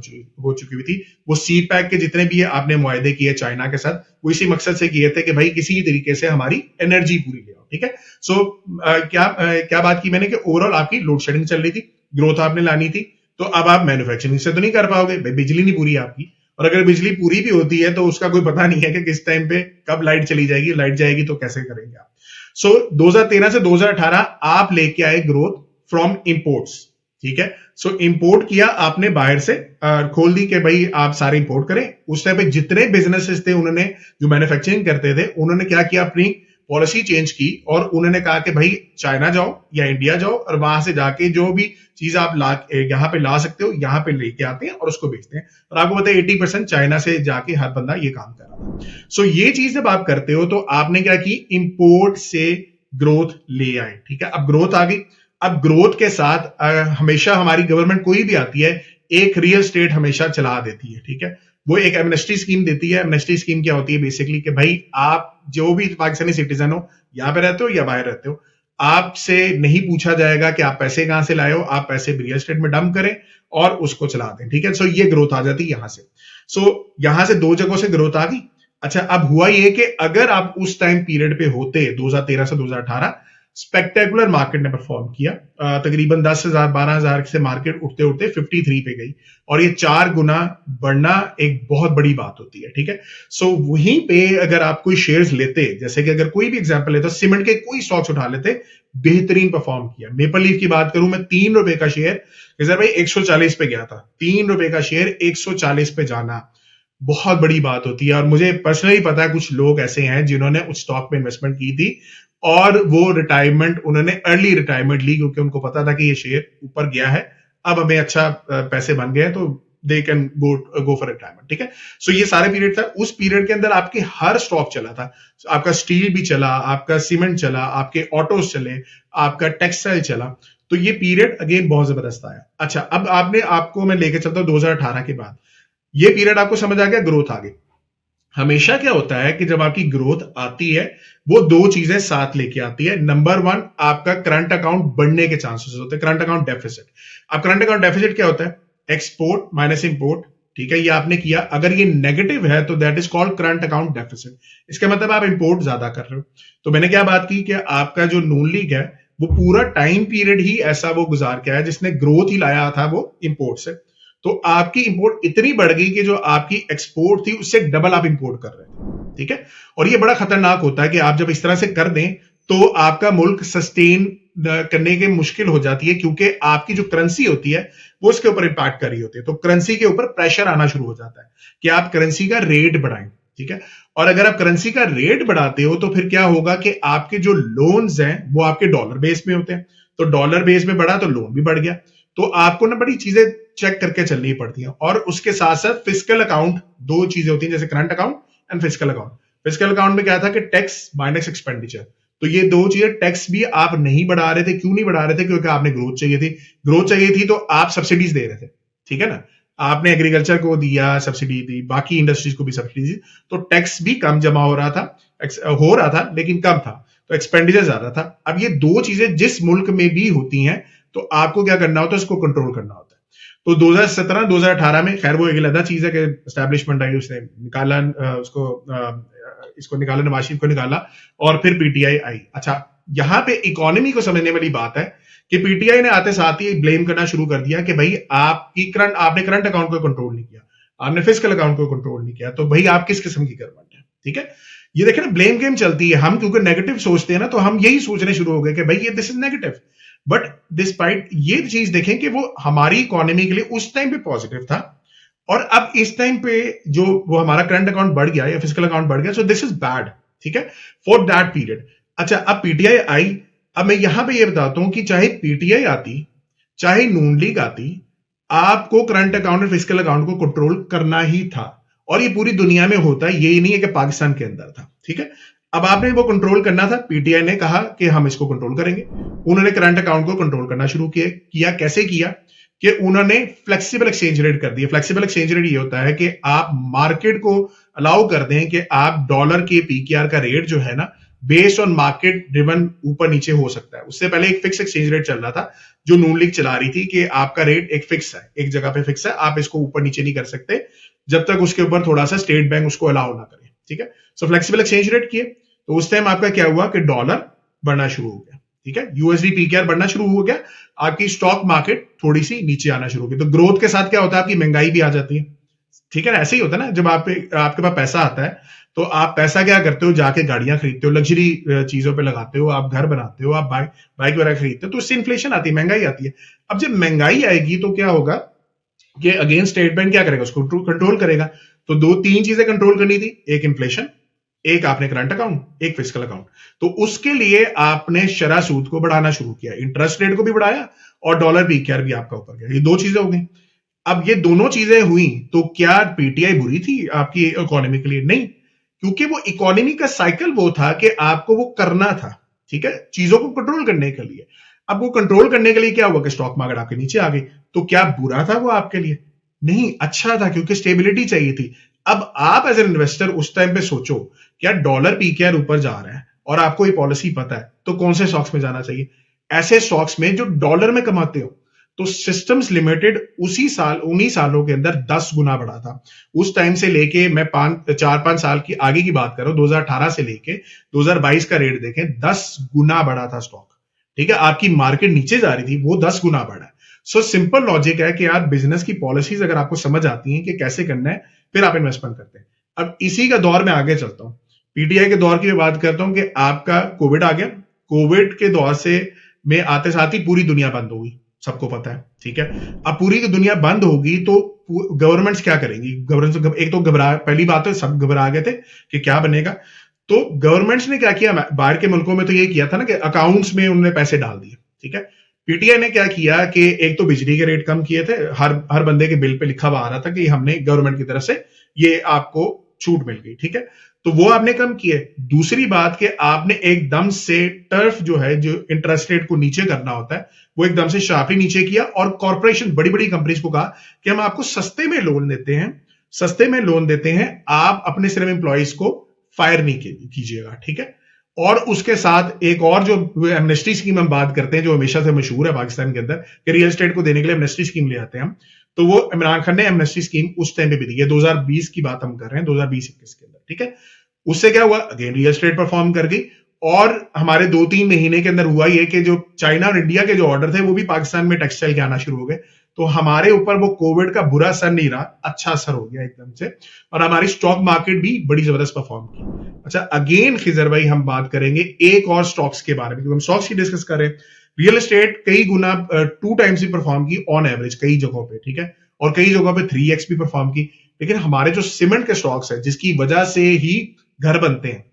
चुकी हुई थी। वो सी पैक के जितने भी है आपने मुआहदे किए चाइना के साथ, वो इसी मकसद से किए थे कि भाई किसी तरीके से हमारी एनर्जी पूरी ले आओ, ठीक है। सो क्या बात की मैंने कि ओवरऑल आपकी लोड शेडिंग चल रही थी, ग्रोथ आपने लानी थी, तो अब आप मैन्युफैक्चरिंग से तो नहीं कर पाओगे, भाई बिजली नहीं पूरी आपकी, और अगर बिजली पूरी भी होती है तो उसका कोई पता नहीं है कि किस टाइम पे कब लाइट चली जाएगी, लाइट जाएगी तो कैसे करेंगे आप। सो 2013 से 2018 आप लेके आए ग्रोथ फ्रॉम इंपोर्ट्स, ठीक है। सो इंपोर्ट किया आपने बाहर से, खोल दी कि भाई आप सारे इंपोर्ट करें। उस टाइम पे जितने बिजनेसेस थे उन्होंने, जो मैन्युफैक्चरिंग करते थे, उन्होंने क्या किया, अपनी पॉलिसी चेंज की और उन्होंने कहा कि भाई चाइना जाओ या इंडिया जाओ और वहां से जाके जो भी चीज आप यहाँ पे ला सकते हो, यहाँ पे लेके आते हैं और उसको बेचते हैं। और आपको पता है 80% चाइना से जाके हर बंदा ये काम कर रहा था। सो ये चीज जब आप करते हो तो आपने क्या की, इंपोर्ट से ग्रोथ ले आए, ठीक है। अब ग्रोथ आ गई। अब ग्रोथ के साथ हमेशा हमारी गवर्नमेंट कोई भी आती है, एक रियल स्टेट हमेशा चला देती है, ठीक है। वो एक एमनेस्टी स्कीम देती है। एमनेस्टी स्कीम क्या होती है बेसिकली कि भाई आप जो भी पाकिस्तानी सिटीजन हो, यहाँ पे रहते हो या बाहर रहते हो, आपसे नहीं पूछा जाएगा कि आप पैसे कहां से लाए हो, आप पैसे रियल एस्टेट में डंप करें और उसको चला दें, ठीक है। सो ये ग्रोथ आ जाती है यहां से। सो यहां से दो जगहों से ग्रोथ आ गई। अच्छा, अब हुआ ये कि अगर आप उस टाइम पीरियड पे होते 2013 से 2018, स्पेक्टेकुलर मार्केट ने परफॉर्म किया, तकरीबन 10,000 12,000 से मार्केट उठते उठते 53 पे गई, और ये 4 गुना बढ़ना एक बहुत बड़ी बात होती है, ठीक है। सो वहीं पे अगर आप कोई शेयर्स लेते, जैसे कि अगर कोई भी एग्जांपल लेते, सीमेंट के कोई स्टॉक्स उठा लेते, बेहतरीन परफॉर्म किया। मेपल लीफ की बात करूं मैं, ₹3 का शेयर रिजर्व भाई 140 पे गया था, ₹3 का शेयर 140 पे जाना बहुत बड़ी बात होती है। और मुझे पर्सनली पता है कुछ लोग ऐसे हैं जिन्होंने उस स्टॉक में इन्वेस्टमेंट की थी और वो रिटायरमेंट, उन्होंने अर्ली रिटायरमेंट ली क्योंकि उनको पता था कि ये शेयर ऊपर गया है, अब हमें अच्छा पैसे बन गए तो they can go for retirement, ठीक है। सो ये सारे पीरियड था। उस पीरियड के अंदर आपके हर स्टॉक चला था, आपका स्टील भी चला, आपका सीमेंट चला, आपके ऑटोज चले, आपका टेक्सटाइल चला। तो ये पीरियड अगेन बहुत जबरदस्त आया। अच्छा, अब आपको मैं लेके चलता हूं 2018 के बाद, ये पीरियड आपको समझ आ गया, ग्रोथ आ गई। हमेशा क्या होता है कि जब आपकी ग्रोथ आती है वो दो चीजें साथ लेके आती है। नंबर वन, आपका करंट अकाउंट बढ़ने के चांसेस होते हैं, करंट अकाउंट डेफिसिट। अब करंट अकाउंट डेफिसिट क्या होता है? एक्सपोर्ट माइनस इंपोर्ट, ठीक है, ये आपने किया, अगर ये नेगेटिव है तो that is called current account deficit. इसका मतलब आप इंपोर्ट ज्यादा कर रहे हो। तो मैंने क्या बात की कि आपका जो नून लीग है वो पूरा टाइम पीरियड ही ऐसा वो गुजार के आया जिसने ग्रोथ ही लाया था वो इंपोर्ट से। तो आपकी इंपोर्ट इतनी बढ़ गई कि जो आपकी एक्सपोर्ट थी उससे डबल आप इंपोर्ट कर रहे थे, ठीक है। और ये बड़ा खतरनाक होता है कि आप जब इस तरह से कर दें तो आपका मुल्क सस्टेन करने के मुश्किल हो जाती है, क्योंकि आपकी जो करेंसी होती है वो उसके ऊपर इंपैक्ट कर रही होती है। तो करेंसी के ऊपर प्रेशर आना शुरू हो जाता है कि आप करेंसी का रेट बढ़ाएं, ठीक है। और अगर आप करेंसी का रेट बढ़ाते हो तो फिर क्या होगा कि आपके जो लोन्स हैं वो आपके डॉलर बेस में होते हैं, तो डॉलर बेस में बढ़ा तो लोन भी बढ़ गया। तो आपको ना बड़ी चीजें चेक करके चलनी पड़ती हैं। और उसके साथ साथ फिस्कल अकाउंट, दो चीजें होती हैं, जैसे current account and fiscal account. Fiscal account में क्या था कि टैक्स माइनस एक्सपेंडिचर, तो ये दो चीजें, टैक्स भी आप नहीं बढ़ा रहे थे। क्यों नहीं बढ़ा रहे थे? क्योंकि आपने ग्रोथ चाहिए थी। ग्रोथ चाहिए थी तो आप सब्सिडीज दे रहे थे, ठीक है ना। आपने एग्रीकल्चर को दिया सब्सिडी, दी बाकी इंडस्ट्रीज को भी सब्सिडी दी, तो टैक्स भी कम जमा हो रहा था लेकिन कम था, तो एक्सपेंडिचर ज्यादा था। अब ये दो चीजें जिस मुल्क में भी होती हैं तो आपको क्या करना होता है, इसको कंट्रोल करना होता है। तो 2017-2018 में, खैर वो एक अलग चीज है कि एस्टैब्लिशमेंट आई, उसने निकाला इसको निकाला, नवाज शरीफ को निकाला, और फिर पीटीआई आई। अच्छा, यहां पे इकोनॉमी को समझने वाली बात है कि पीटीआई ने आते साथ ही ब्लेम करना शुरू कर दिया कि भाई आपने करंट अकाउंट को कंट्रोल नहीं किया, आपने फिस्कल अकाउंट को कंट्रोल नहीं किया, तो भाई आप किस किस्म की गवर्नमेंट है, ठीक है। ये देखें ना, ब्लेम गेम चलती है। हम क्योंकि नेगेटिव सोचते हैं ना, तो हम यही सोचने शुरू हो गए कि भाई ये this is negative. But despite ये चीज देखें कि वो हमारी इकोनॉमी के लिए उस टाइम पे पॉजिटिव था, और अब इस टाइम पे जो वो हमारा करंट अकाउंट बढ़ गया या फिजिकल अकाउंट बढ़ गया, सो दिस इज बैड, ठीक है, फॉर दैट पीरियड। अच्छा, अब पीटीआई आई। अब मैं यहां पे ये बताता हूं कि चाहे पीटीआई आती, चाहे नून लीग आती, आपको करंट अकाउंट और फिजिकल अकाउंट को कंट्रोल करना ही था। और ये पूरी दुनिया में होता है, यही नहीं है कि पाकिस्तान के अंदर था, ठीक है। अब आपने वो कंट्रोल करना था। पीटीआई ने कहा कि हम इसको कंट्रोल करेंगे। उन्होंने करंट अकाउंट को कंट्रोल करना शुरू किया। कैसे किया? कि उन्होंने फ्लेक्सिबल एक्सचेंज रेट कर दिया। फ्लेक्सिबल एक्सचेंज रेट ये होता है कि आप मार्केट को अलाउ कर दें कि आप डॉलर के पीकेआर का रेट जो है ना, बेस्ड ऑन मार्केट ड्रिवन ऊपर नीचे हो सकता है। उससे पहले एक फिक्स एक्सचेंज रेट चल रहा था जो नून लीग चला रही थी कि आपका रेट एक फिक्स है, एक जगह पे फिक्स है, आप इसको ऊपर नीचे नहीं कर सकते जब तक उसके ऊपर थोड़ा सा स्टेट बैंक उसको अलाउ ना करे, ठीक है। सो फ्लेक्सिबल एक्सचेंज रेट किए, तो उस टाइम आपका क्या हुआ कि डॉलर बढ़ना शुरू हो गया, ठीक है, यूएसडी पीकेआर बढ़ना शुरू हो गया, आपकी स्टॉक मार्केट थोड़ी सी नीचे आना शुरू हो गई। तो ग्रोथ के साथ क्या होता है, आपकी महंगाई भी आ जाती है, ठीक है ना। ऐसे ही होता है ना, जब आपके पास पैसा आता है तो आप पैसा क्या करते हो, जाके गाड़ियां खरीदते हो, लग्जरी चीजों पे लगाते हो, आप घर बनाते हो, आप बाइक वगैरह खरीदते हो, तो उससे इन्फ्लेशन आती है, महंगाई आती है। अब जब महंगाई आएगी तो क्या होगा कि अगेन स्टेट बैंक क्या करेगा, उसको कंट्रोल करेगा। तो दो तीन चीजें कंट्रोल करनी थी, एक इन्फ्लेशन, एक आपने करंट अकाउंट, एक फिजिकल अकाउंट। तो उसके लिए आपने शरह सूद को बढ़ाना शुरू किया, इंटरेस्ट रेट को भी बढ़ाया और डॉलर पीकेआर भी आपका ऊपर गया। ये दो चीजें हो गई। अब ये दोनों चीजें हुई तो क्या पीटीआई बुरी थी आपकी इकोनॉमी के लिए? नहीं, क्योंकि वो इकोनॉमी का साइकिल वो था कि आपको वो करना था, ठीक है, चीजों को कंट्रोल करने के लिए। अब वो कंट्रोल करने के लिए क्या हुआ कि स्टॉक मार्केट आपके नीचे आ गई। तो क्या बुरा था वो आपके लिए? नहीं, अच्छा था, क्योंकि स्टेबिलिटी चाहिए थी। अब आप एज एन इन्वेस्टर उस टाइम पे सोचो, क्या डॉलर पीकेआर ऊपर जा रहा है और आपको ये पॉलिसी पता है, तो कौन से स्टॉक्स में जाना चाहिए? ऐसे स्टॉक्स में जो डॉलर में कमाते हो। तो सिस्टम्स लिमिटेड उन्हीं सालों के अंदर 10 गुना बढ़ा था। उस टाइम से लेके मैं 4-5 साल की आगे की बात कर रहा हूं, 2018 से लेके 2022 का रेट देखें, 10 गुना बढ़ा था स्टॉक, ठीक है। आपकी मार्केट नीचे जा रही थी, वो 10 गुना बढ़ा। सो सिंपल लॉजिक है कि यार, बिजनेस की पॉलिसीज अगर आपको समझ आती हैं कि कैसे करना है, फिर आप इन्वेस्टमेंट करते हैं। अब इसी का दौर में आगे चलता हूं, पीटीआई के दौर की बात करता हूं कि आपका कोविड आ गया। कोविड के दौर से में आते साथ ही पूरी दुनिया बंद हो गई, सबको पता है, ठीक है। अब पूरी दुनिया बंद होगी तो गवर्नमेंट्स क्या करेंगी? गवर्नमेंट एक तो पहली बात तो सब घबरा गए थे कि क्या बनेगा। तो गवर्नमेंट्स ने क्या किया, बाहर के मुल्कों में तो ये किया था ना कि अकाउंट्स में उन्होंने पैसे डाल दिए, ठीक है। पीटीआई ने क्या किया कि एक तो बिजली के रेट कम किए थे, हर बंदे के बिल पे लिखा हुआ आ रहा था कि हमने गवर्नमेंट की तरफ से ये आपको छूट मिल गई, ठीक है। तो वो आपने कम किए। दूसरी बात कि आपने एकदम से टर्फ जो है, जो इंटरेस्ट रेट को नीचे करना होता है, वो एकदम से शार्पली नीचे किया और कॉर्पोरेशन, बड़ी बड़ी कंपनीज को कहा कि हम आपको सस्ते में लोन देते हैं, आप अपने सिर्फ एम्प्लॉइज को फायर नहीं कीजिएगा, ठीक है। और उसके साथ एक और जो एमनेस्टी स्कीम हम बात करते हैं, जो हमेशा से मशहूर है पाकिस्तान के अंदर, कि रियल एस्टेट को देने के लिए एमनेस्टी स्कीम ले आते हैं हम, तो वो इमरान खान ने एमनेस्टी स्कीम उस टाइम पे भी दी है। 2020 की बात हम कर रहे हैं, 2020-21 के अंदर, ठीक है। उससे क्या हुआ, अगेन रियल एस्टेट परफॉर्म कर गई। और हमारे 2-3 महीने के अंदर हुआ ये कि जो चाइना और इंडिया के जो ऑर्डर थे वो भी पाकिस्तान में टेक्सटाइल के आना शुरू हो गए। तो हमारे ऊपर वो कोविड का बुरा असर नहीं रहा, अच्छा असर हो गया एकदम से। और हमारी स्टॉक मार्केट भी बड़ी जबरदस्त परफॉर्म की। अच्छा, अगेन खिजर भाई हम बात करेंगे एक और स्टॉक्स के बारे में, क्योंकि हम स्टॉक्स की डिस्कस करें। रियल एस्टेट कई गुना 2 टाइम्स भी परफॉर्म की ऑन एवरेज कई जगहों पे, ठीक है, और कई जगहों पे 3x भी परफॉर्म की। लेकिन हमारे जो सीमेंट के स्टॉक्स है जिसकी वजह से ही घर बनते हैं,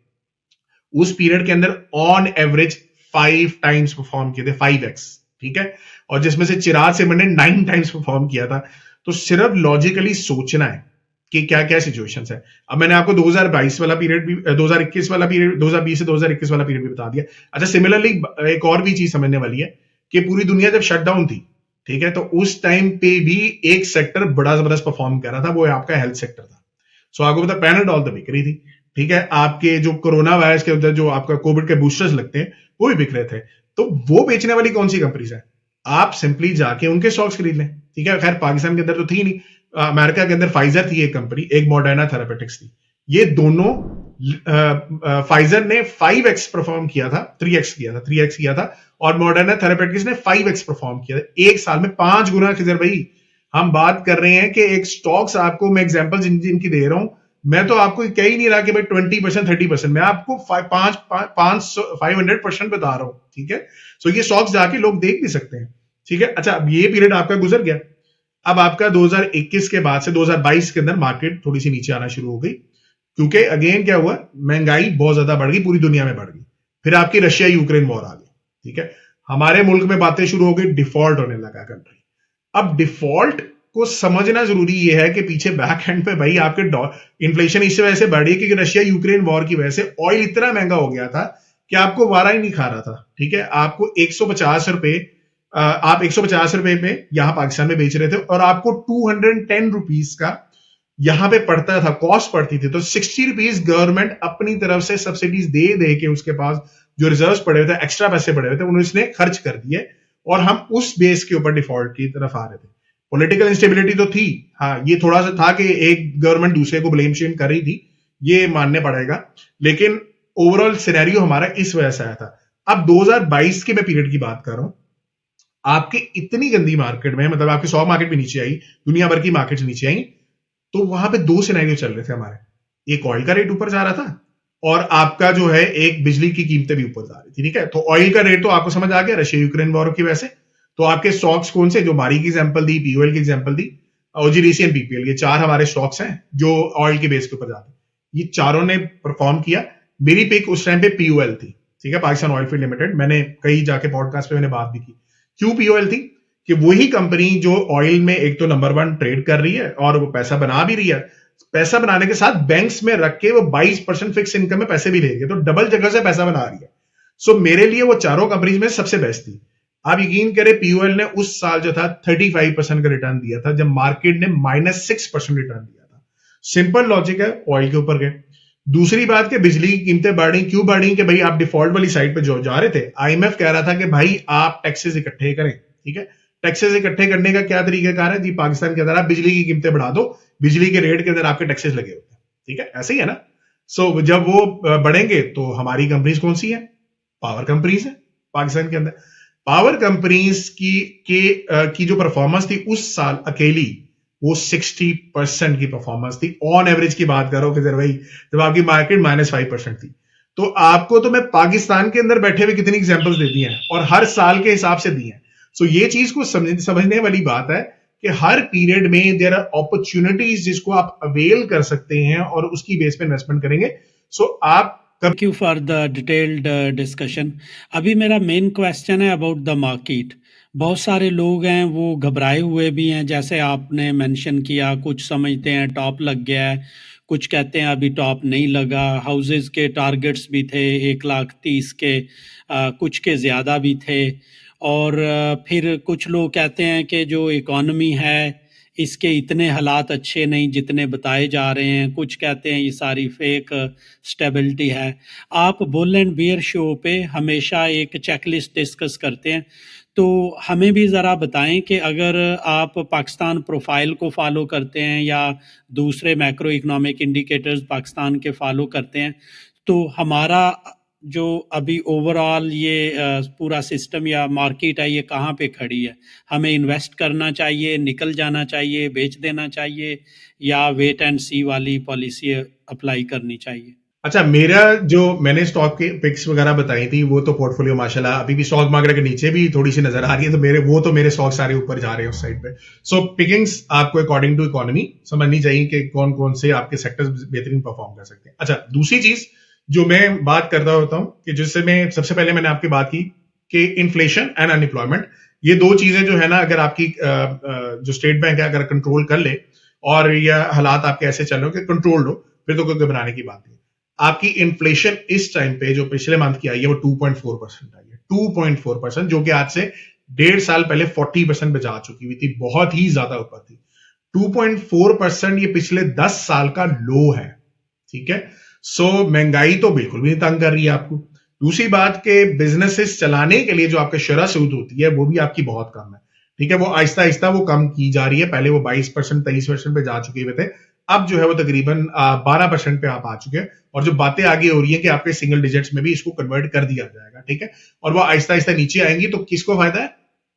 उस पीरियड के अंदर ऑन एवरेज 5 टाइम्स परफॉर्म किए थे, 5x, ठीक है, और जिसमें से चिराग सीमेंट ने 9 टाइम्स परफॉर्म किया था। तो सिर्फ लॉजिकली सोचना है कि क्या क्या सिचुएशंस है। अब मैंने आपको 2022 वाला पीरियड भी, 2021 वाला पीरियड, 2020 से 2021 वाला पीरियड भी बता दिया। अच्छा, सिमिलरली एक और भी चीज समझने वाली है कि पूरी दुनिया जब शटडाउन थी, ठीक है, तो उस टाइम पे भी एक सेक्टर बड़ा जबरदस्त परफॉर्म कर रहा था, वो आपका हेल्थ सेक्टर था। सो आपको पता पैनाडॉल तो बिक रही थी, ठीक है, आपके जो कोरोना वायरस के अंदर जो आपका कोविड के बूस्टर्स लगते हैं वो भी बिक रहे थे। तो वो बेचने वाली कौन सी कंपनीज है, आप सिंपली जाके उनके स्टॉक्स खरीद लें, ठीक है। खैर पाकिस्तान के अंदर तो थी नहीं, अमेरिका के अंदर फाइजर थी एक कंपनी, एक मॉडर्ना थेरापेटिक्स थी। ये दोनों, फाइजर ने 5x परफॉर्म किया था, 3x किया था, और मॉडर्ना थेरापेटिक्स ने 5x परफॉर्म किया था एक साल में, 5 गुना। खिजर भाई, हम बात कर रहे हैं कि एक स्टॉक्स, आपको मैं एग्जांपल जिनकी दे रहा हूं, मैं तो आपको कह ही नहीं रहा कि भाई 20%, 30%, मैं आपको 500% बता रहा हूं, ठीक है। सो ये स्टॉक्स जाके लोग देख भी सकते हैं, ठीक है। अच्छा, अब ये पीरियड आपका गुजर गया, अब आपका 2021 के बाद से 2022 के अंदर मार्केट थोड़ी सी नीचे आना शुरू हो गई, क्योंकि अगेन क्या हुआ, महंगाई बहुत ज्यादा बढ़ गई, पूरी दुनिया में बढ़ गई, फिर आपकी रशिया यूक्रेन वॉर आ गई, ठीक है। हमारे मुल्क में बातें शुरू हो गई, डिफॉल्ट होने लगा कंट्री। अब डिफॉल्ट को समझना जरूरी यह है कि पीछे बैक हैंड पे भाई आपके इन्फ्लेशन इस वजह से बढ़ी कि रशिया यूक्रेन वॉर की वजह से ऑयल इतना महंगा हो गया था कि आपको वारा ही नहीं खा रहा था, ठीक है। आपको 150 रुपए, आप 150 रुपए में यहां पाकिस्तान में बेच रहे थे, और आपको 210 रुपीज का यहां पे पड़ता था, कॉस्ट पड़ती थी। तो 60 रुपीज गवर्नमेंट अपनी तरफ से सब्सिडीज दे दे के उसके पास जो रिजर्व पड़े हुए थे, एक्स्ट्रा पैसे पड़े हुए थे, उन्होंने खर्च कर दिए, और हम उस बेस के ऊपर डिफॉल्ट की तरफ आ रहे थे। पॉलिटिकल इंस्टेबिलिटी तो थी, हाँ, ये थोड़ा सा था कि एक गवर्नमेंट दूसरे को ब्लेम शेम कर रही थी, ये मानने पड़ेगा, लेकिन ओवरऑल सिनेरियो हमारा इस वजह से आया था। अब 2022 के मैं पीरियड की बात कर रहा हूं, आपके इतनी गंदी मार्केट में, मतलब आपकी स्टॉक मार्केट भी नीचे आई, दुनिया भर की मार्केट नीचे आई, तो वहां पे 2 सिनेरियो चल रहे थे हमारे। एक ऑयल का रेट ऊपर जा रहा था, और आपका जो है एक बिजली की कीमतें भी ऊपर जा रही थी, ठीक है। तो ऑयल का रेट तो आपको समझ आ गया, रशिया यूक्रेन वॉर की वजह से। तो आपके स्टॉक्स कौन से, जो मारी की एग्जांपल दी, पीओएल की example the, OGDC and PPL, ये 4 हमारे स्टॉक्स हैं जो ऑयल के बेस के ऊपर जाते हैं। ये चारों ने परफॉर्म किया। मेरी पिक उस टाइम पे पीओएल थी, ठीक है, पाकिस्तान ऑयल फील्ड लिमिटेड। मैंने कई जाके पॉडकास्ट पे मैंने बात भी की। क्यों पीओएल थी, कि वही कंपनी जो ऑयल में एक तो नंबर 1 ट्रेड कर रही है, और वो पैसा बना भी रही है, पैसा बनाने के साथ बैंक्स में रख के वो 22% फिक्स इनकम में पैसे भी ले रही है, तो डबल जगह से पैसा बना रही है। सो मेरे लिए वो चारों कंपनीज में सबसे बेस्ट थी। आप यकीन करें, पीओएल ने उस साल जो था 35% का रिटर्न दिया था, जब मार्केट ने -6% रिटर्न दिया था। सिंपल लॉजिक है, ऑयल के ऊपर गए। दूसरी बात कि बिजली की कीमतें बढ़ी, क्यों बढ़ी, कि भाई आप डिफॉल्ट वाली साइड पे जो जा रहे थे, आईएमएफ कह रहा था कि भाई आप टैक्सेस इकट्ठे करें, ठीक है। टैक्सेस इकट्ठे करने का क्या तरीकाकार है जी, पाकिस्तान के अंदर आप बिजली की कीमतें बढ़ा दो, बिजली के रेट के अंदर आपके टैक्सेस लगे होते हैं, ठीक है, ऐसे ही है ना। सो जब वो बढ़ेंगे तो हमारी कंपनीज कौन सी है, पावर कंपनीज है पाकिस्तान के अंदर। पावर कंपनीज की जो परफॉर्मेंस थी उस साल अकेली, वो 60% की परफॉर्मेंस थी, ऑन एवरेज की बात करो कि भाई, जब आपकी मार्केट -5% थी। तो आपको तो मैं पाकिस्तान के अंदर बैठे हुए कितनी एग्जांपल्स दे दी हैं, और हर साल के हिसाब से दी हैं। सो ये चीज को समझने वाली बात है कि हर पीरियड में देयर आर अपॉर्चुनिटीज जिसको आप अवेल कर सकते हैं, और उसकी बेस पे इन्वेस्टमेंट करेंगे। सो आप thank you for the detailed discussion. अभी मेरा मेन क्वेश्चन है अबाउट द मार्केट। बहुत सारे लोग हैं वो घबराए हुए भी हैं, जैसे आपने मेंशन किया, कुछ समझते हैं टॉप लग गया है, कुछ कहते हैं अभी टॉप नहीं लगा। हाउसेस के टारगेट्स भी थे 1,30,000 के, कुछ के ज़्यादा भी थे। और फिर कुछ लोग कहते हैं कि जो इकॉनमी है इसके इतने हालात अच्छे नहीं जितने बताए जा रहे हैं। कुछ कहते हैं ये सारी फेक स्टेबिलिटी है। आप बुल एंड बियर शो पे हमेशा एक चेकलिस्ट डिस्कस करते हैं, तो हमें भी ज़रा बताएं कि अगर आप पाकिस्तान प्रोफाइल को फॉलो करते हैं या दूसरे मैक्रो इकोनॉमिक इंडिकेटर्स पाकिस्तान के फॉलो करते हैं, तो हमारा जो अभी ओवरऑल ये पूरा सिस्टम या मार्केट है, ये कहाँ पे खड़ी है? हमें इन्वेस्ट करना चाहिए, निकल जाना चाहिए, बेच देना चाहिए, या वेट एंड सी वाली पॉलिसी अप्लाई करनी चाहिए? अच्छा, मेरा जो मैंने स्टॉक के पिक्स वगैरह बताई थी वो तो पोर्टफोलियो माशाल्लाह अभी भी स्टॉक मार्केट के नीचे भी थोड़ी सी नजर आ रही है, तो मेरे स्टॉक सारे ऊपर जा रहे हैं उस साइड पे। सो पिकिंग्स आपको अकॉर्डिंग टू इकोनॉमी समझनी चाहिए कि कौन कौन से आपके सेक्टर्स बेहतरीन परफॉर्म कर सकते हैं। अच्छा, दूसरी चीज जो मैं बात करता होता हूँ कि जिससे मैं सबसे पहले मैंने आपकी बात की कि इन्फ्लेशन एंड अनएम्प्लॉयमेंट, ये दो चीजें जो है ना, अगर आपकी जो स्टेट बैंक है अगर कंट्रोल कर ले और यह हालात आपके ऐसे चल रहे हो कि कंट्रोल हो, फिर तो कोई घबराने की बात नहीं। आपकी इन्फ्लेशन इस टाइम पे जो पिछले मंथ की आई है वो 2.4% आई है, 2.4%, जो कि आज से 1.5 साल पहले 40% पे जा चुकी हुई थी, बहुत ही ज्यादा ऊपर थी। 2.4% ये पिछले 10 साल का लो है। ठीक है, सो महंगाई तो बिल्कुल भी नहीं तंग कर रही है आपको। दूसरी बात के बिजनेसेस चलाने के लिए जो आपका शुरा सूद होती है वो भी आपकी बहुत कम है। ठीक है, वो आहिस्ता आहिस्ता वो कम की जा रही है। पहले वो 22% 23% पे जा चुके हुए थे, अब जो है वो तकरीबन 12% पे आप आ चुके हैं। और जो बातें आगे हो रही है कि आपके सिंगल डिजिट्स में भी इसको कन्वर्ट कर दिया जाएगा। ठीक है, और वो आहिस्ता आहिस्ता नीचे आएंगी तो किसको फायदा है?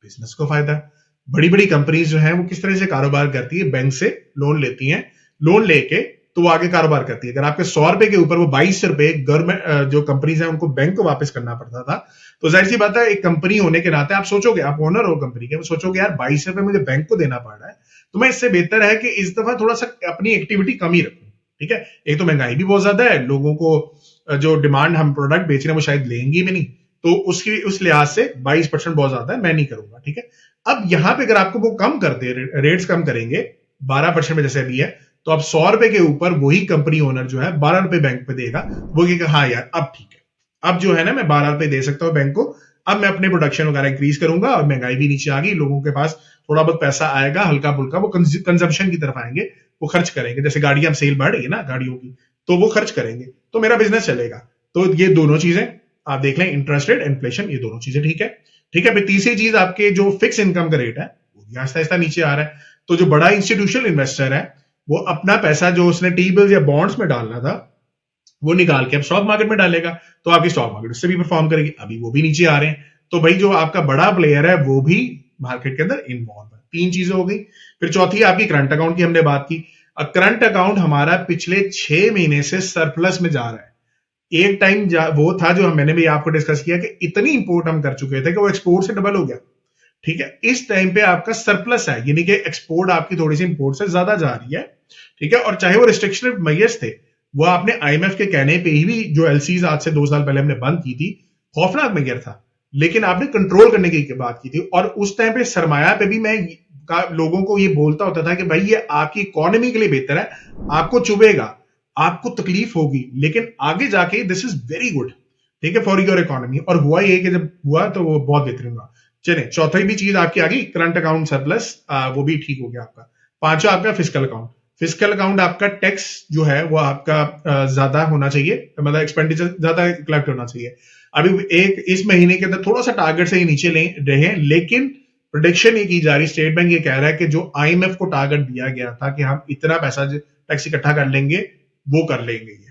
बिजनेस को फायदा है। बड़ी बड़ी कंपनीज जो है वो किस तरह से कारोबार करती है? बैंक से लोन लेती हैं, लोन लेके तो वो आगे कारोबार करती है। अगर आपके 100 रुपए के ऊपर वो 22 रुपए गवर्नमेंट जो कंपनीज है उनको बैंक को वापस करना पड़ता था, तो जाहिर सी बात है एक कंपनी होने के नाते आप सोचोगे, आप ओनर हो कंपनी के, सोचोगे यार 22 रुपए मुझे बैंक को देना पड़ रहा है, तो मैं इससे बेहतर है कि इस दफा थोड़ा सा अपनी एक्टिविटी कम ही रखूं। ठीक है, एक तो महंगाई भी बहुत ज्यादा है, लोगों को जो डिमांड हम प्रोडक्ट बेच रहे हैं वो शायद लेंगे भी नहीं, तो उसकी उस लिहाज से 22% बहुत ज्यादा है, मैं नहीं करूंगा। ठीक है, अब यहां पे अगर आपको वो कम कर दे, रेट्स कम करेंगे 12% में जैसे अभी है, तो अब 100 रुपए के ऊपर वही कंपनी ओनर जो है 12 रुपए बैंक पे देगा। वो कहेगा हाँ यार अब ठीक है, अब जो है ना मैं 12 रुपए दे सकता हूँ बैंक को, अब मैं अपने प्रोडक्शन वगैरह इंक्रीज करूंगा और महंगाई भी नीचे आ गई, लोगों के पास थोड़ा बहुत पैसा आएगा हल्का फुल्का, वो कंजम्पशन की तरफ आएंगे, वो खर्च करेंगे। जैसे गाड़ियां सेल बढ़ रही है ना गाड़ियों की, तो वो खर्च करेंगे, तो मेरा बिजनेस चलेगा। तो ये दोनों चीजें आप देख लें, इंटरेस्ट रेट, इन्फ्लेशन, ये दोनों चीजें ठीक है। ठीक है, फिर तीसरी चीज आपके जो फिक्स इनकम का रेट है वो भी आहिस्ता आहिस्ता नीचे आ रहा है। तो जो बड़ा इंस्टीट्यूशनल इन्वेस्टर है वो अपना पैसा जो उसने टी बिल्स या बॉन्ड्स में डालना था वो निकाल के अब स्टॉक मार्केट में डालेगा, तो आपकी स्टॉक मार्केट उससे भी परफॉर्म करेगी। अभी वो भी नीचे आ रहे हैं, तो भाई जो आपका बड़ा प्लेयर है वो भी मार्केट के अंदर इन्वॉल्व है। तीन चीजें हो गई। फिर चौथी आपकी करंट अकाउंट की हमने बात की। करंट अकाउंट हमारा पिछले 6 महीने से सरप्लस में जा रहा है। एक टाइम वो था जो मैंने भी आपको डिस्कस किया कि इतनी इंपोर्ट हम कर चुके थे कि वो एक्सपोर्ट से डबल हो गया। ठीक है, इस टाइम पे आपका सरप्लस है, यानी कि एक्सपोर्ट आपकी थोड़ी सी इंपोर्ट से ज्यादा जा रही है। ठीक है, और चाहे वो रिस्ट्रिक्शन मेजर्स थे, वो आपने आईएमएफ के कहने पे ही भी जो एलसीज आज से 2 साल पहले हमने बंद की थी, खौफनाक मेजर था, लेकिन आपने कंट्रोल करने की बात की थी। और उस टाइम पे सरमाया पे भी मैं लोगों को ये बोलता होता था कि भाई ये आपकी इकोनॉमी के लिए बेहतर है, आपको चुभेगा, आपको तकलीफ होगी, लेकिन आगे जाके दिस इज वेरी गुड। ठीक है, फॉर योर इकोनॉमी। और हुआ ये कि जब हुआ तो वो बहुत बेहतरीन हुआ। चले, चौथी भी चीज आपकी आ गई, करंट अकाउंट सरप्लस, वो भी ठीक हो गया आपका। पांचवा आपका फिस्कल अकाउंट। फिस्कल अकाउंट आपका टैक्स जो है वो आपका ज्यादा होना चाहिए, मतलब एक्सपेंडिचर ज्यादा कलेक्ट होना चाहिए। अभी एक इस महीने के अंदर थोड़ा सा टारगेट से ही नीचे ले रहे हैं, लेकिन प्रोडिक्शन ये की जा रही, स्टेट बैंक ये कह रहा है कि जो आईएमएफ को टारगेट दिया गया था कि हम इतना पैसा टैक्स इकट्ठा कर लेंगे, वो कर लेंगे ये।